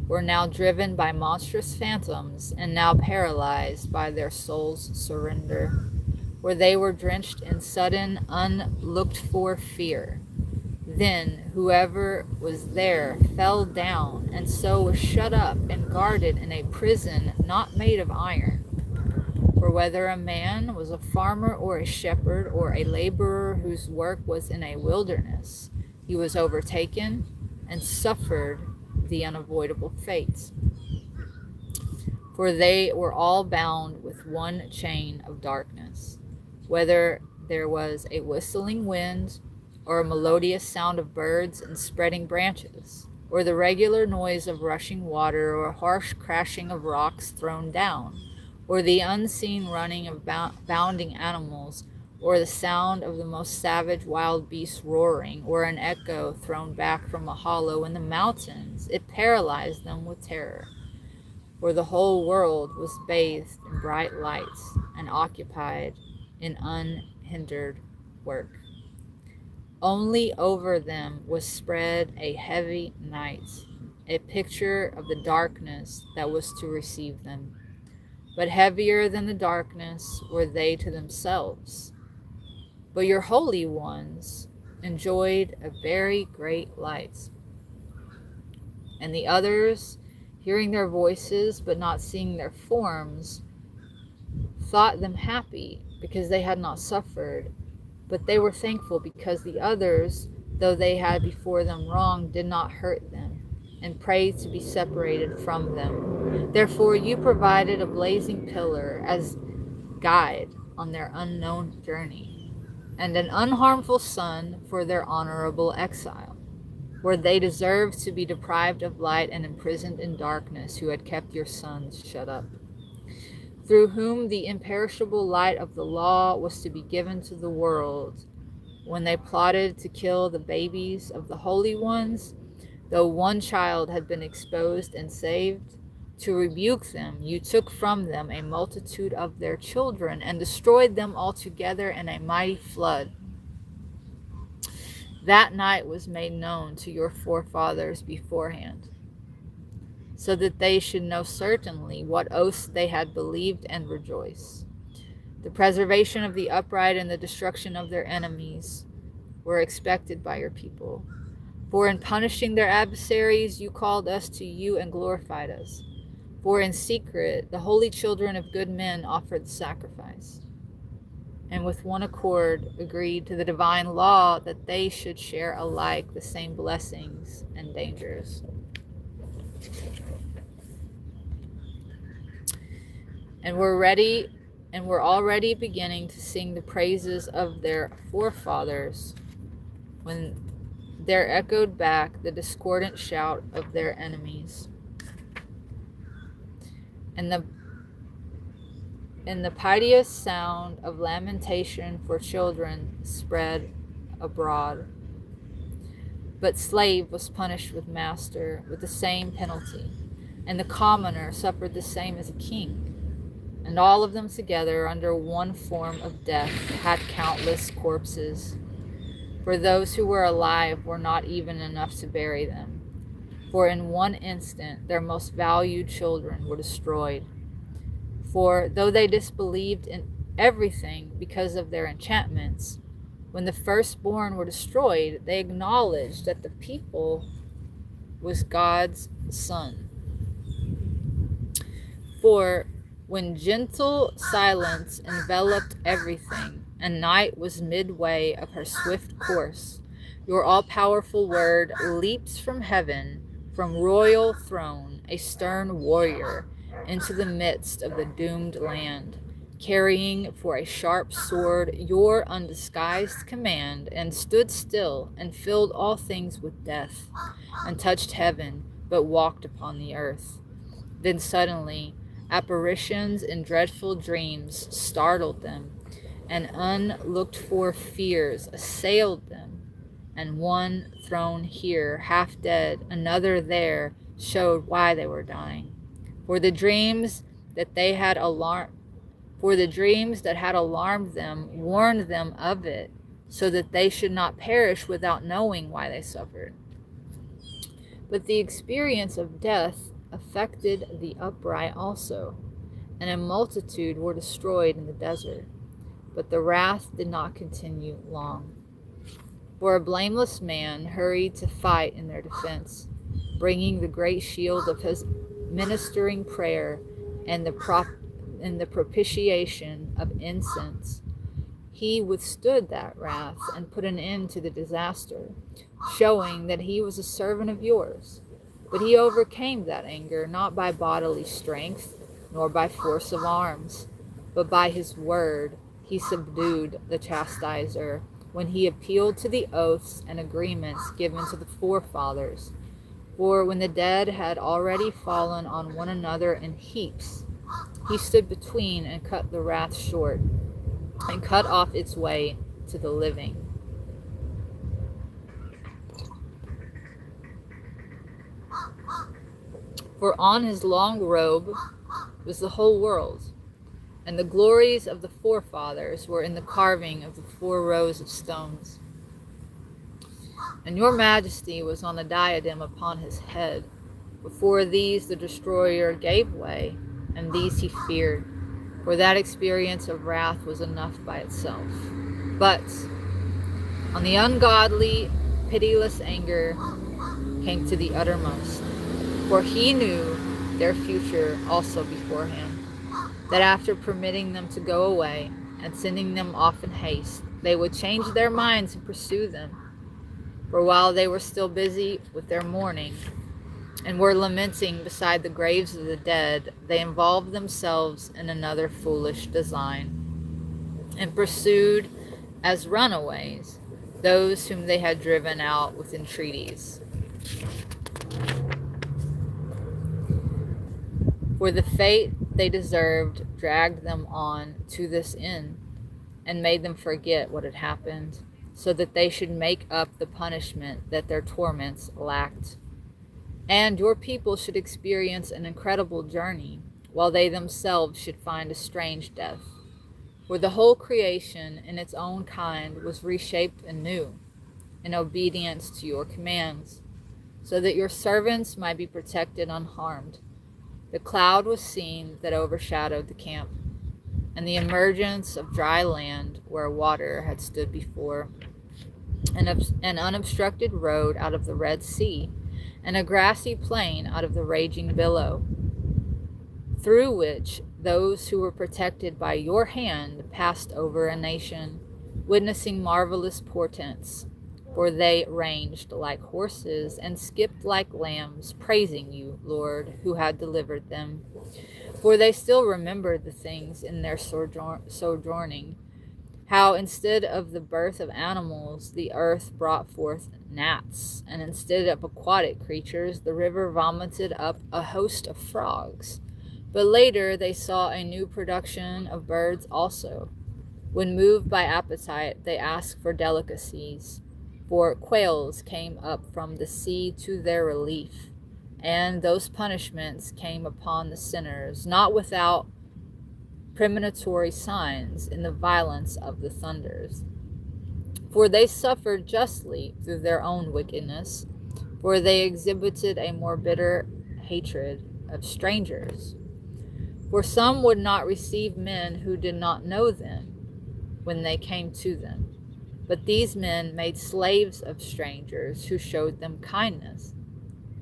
were now driven by monstrous phantoms, and now paralyzed by their soul's surrender, where they were drenched in sudden, unlooked-for fear. Then whoever was there fell down, and so was shut up and guarded in a prison not made of iron. For whether a man was a farmer or a shepherd or a laborer whose work was in a wilderness, he was overtaken and suffered the unavoidable fates. For they were all bound with one chain of darkness, whether there was a whistling wind, or a melodious sound of birds and spreading branches, or the regular noise of rushing water, or a harsh crashing of rocks thrown down, or the unseen running of bounding animals, or the sound of the most savage wild beasts roaring, or an echo thrown back from a hollow in the mountains, it paralyzed them with terror. For the whole world was bathed in bright lights and occupied in unhindered work. Only over them was spread a heavy night, a picture of the darkness that was to receive them. But heavier than the darkness were they to themselves. But your holy ones enjoyed a very great light. And the others, hearing their voices but not seeing their forms, thought them happy because they had not suffered. But they were thankful because the others, though they had before them wrong, did not hurt them, and prayed to be separated from them. Therefore you provided a blazing pillar as guide on their unknown journey, and an unharmful son for their honorable exile, where they deserved to be deprived of light and imprisoned in darkness, who had kept your sons shut up, through whom the imperishable light of the law was to be given to the world. When they plotted to kill the babies of the holy ones, though one child had been exposed and saved, to rebuke them, you took from them a multitude of their children and destroyed them altogether in a mighty flood. That night was made known to your forefathers beforehand, so that they should know certainly what oaths they had believed and rejoice. The preservation of the upright and the destruction of their enemies were expected by your people. For in punishing their adversaries, you called us to you and glorified us. For in secret, the holy children of good men offered the sacrifice, and with one accord agreed to the divine law that they should share alike the same blessings and dangers. And we're already beginning to sing the praises of their forefathers when there echoed back the discordant shout of their enemies. And the piteous sound of lamentation for children spread abroad. But slave was punished with master with the same penalty, and the commoner suffered the same as a king. And all of them together under one form of death had countless corpses. For those who were alive were not even enough to bury them. For in one instant their most valued children were destroyed. For though they disbelieved in everything because of their enchantments, when the firstborn were destroyed, they acknowledged that the people was God's son. For when gentle silence enveloped everything, and night was midway of her swift course, your all-powerful word leaps from heaven, from royal throne, a stern warrior, into the midst of the doomed land, carrying for a sharp sword your undisguised command, and stood still, and filled all things with death, and touched heaven, but walked upon the earth. Then suddenly apparitions and dreadful dreams startled them, and unlooked-for fears assailed them, and one thrown here, half dead, another there, showed why they were dying. For the dreams that had alarmed them warned them of it, so that they should not perish without knowing why they suffered. But the experience of death affected the upright also, and a multitude were destroyed in the desert. But the wrath did not continue long. For a blameless man hurried to fight in their defense, bringing the great shield of his ministering prayer and the propitiation of incense. He withstood that wrath and put an end to the disaster, showing that he was a servant of yours. But he overcame that anger not by bodily strength, nor by force of arms, but by his word he subdued the chastiser, when he appealed to the oaths and agreements given to the forefathers. For when the dead had already fallen on one another in heaps, he stood between and cut the wrath short, and cut off its way to the living. For on his long robe was the whole world, and the glories of the forefathers were in the carving of the 4 rows of stones. And your majesty was on the diadem upon his head. Before these the destroyer gave way, and these he feared, for that experience of wrath was enough by itself. But on the ungodly, pitiless anger came to the uttermost, for he knew their future also beforehand, that after permitting them to go away and sending them off in haste, they would change their minds and pursue them. For while they were still busy with their mourning and were lamenting beside the graves of the dead, they involved themselves in another foolish design. and pursued as runaways those whom they had driven out with entreaties. For the fate they deserved dragged them on to this end, and made them forget what had happened, so that they should make up the punishment that their torments lacked. And your people should experience an incredible journey, while they themselves should find a strange death. For the whole creation in its own kind was reshaped anew, in obedience to your commands, so that your servants might be protected unharmed. The cloud was seen that overshadowed the camp, and the emergence of dry land where water had stood before, an unobstructed road out of the Red Sea, and a grassy plain out of the raging billow, through which those who were protected by your hand passed over a nation, witnessing marvelous portents. For they ranged like horses and skipped like lambs, praising you, Lord, who had delivered them. For they still remembered the things in their sojourning, how instead of the birth of animals, the earth brought forth gnats, and instead of aquatic creatures, the river vomited up a host of frogs. But later they saw a new production of birds also. When moved by appetite, they asked for delicacies, for quails came up from the sea to their relief, and those punishments came upon the sinners, not without premonitory signs in the violence of the thunders. For they suffered justly through their own wickedness, for they exhibited a more bitter hatred of strangers. For some would not receive men who did not know them when they came to them. But these men made slaves of strangers who showed them kindness.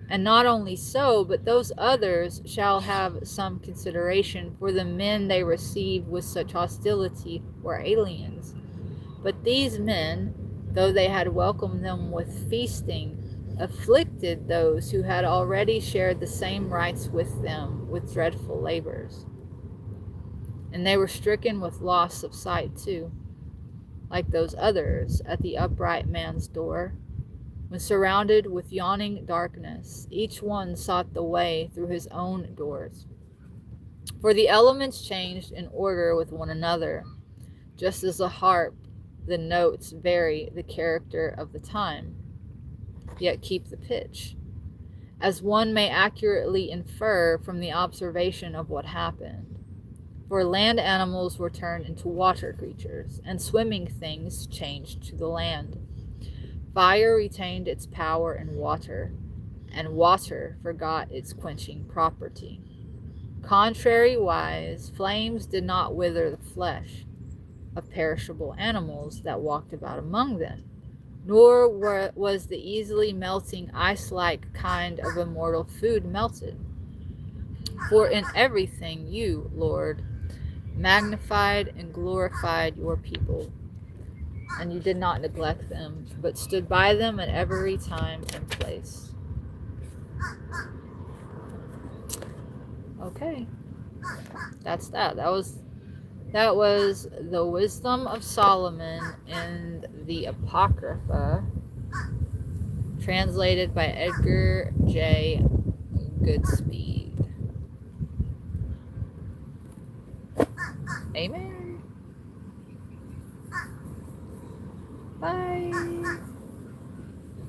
And not only so, but those others shall have some consideration, for the men they received with such hostility were aliens. But these men, though they had welcomed them with feasting, afflicted those who had already shared the same rights with them with dreadful labors. And they were stricken with loss of sight too, like those others at the upright man's door. When surrounded with yawning darkness, each one sought the way through his own doors. For the elements changed in order with one another, just as a harp, the notes vary the character of the time, yet keep the pitch, as one may accurately infer from the observation of what happened. For land animals were turned into water creatures, and swimming things changed to the land. Fire retained its power in water, and water forgot its quenching property. Contrariwise, flames did not wither the flesh of perishable animals that walked about among them, nor was the easily melting ice-like kind of immortal food melted. For in everything you, Lord, magnified and glorified your people, and you did not neglect them, but stood by them at every time and place. Okay, that's that. That was the Wisdom of Solomon in the Apocrypha, translated by Edgar J. Goodspeed. Amen.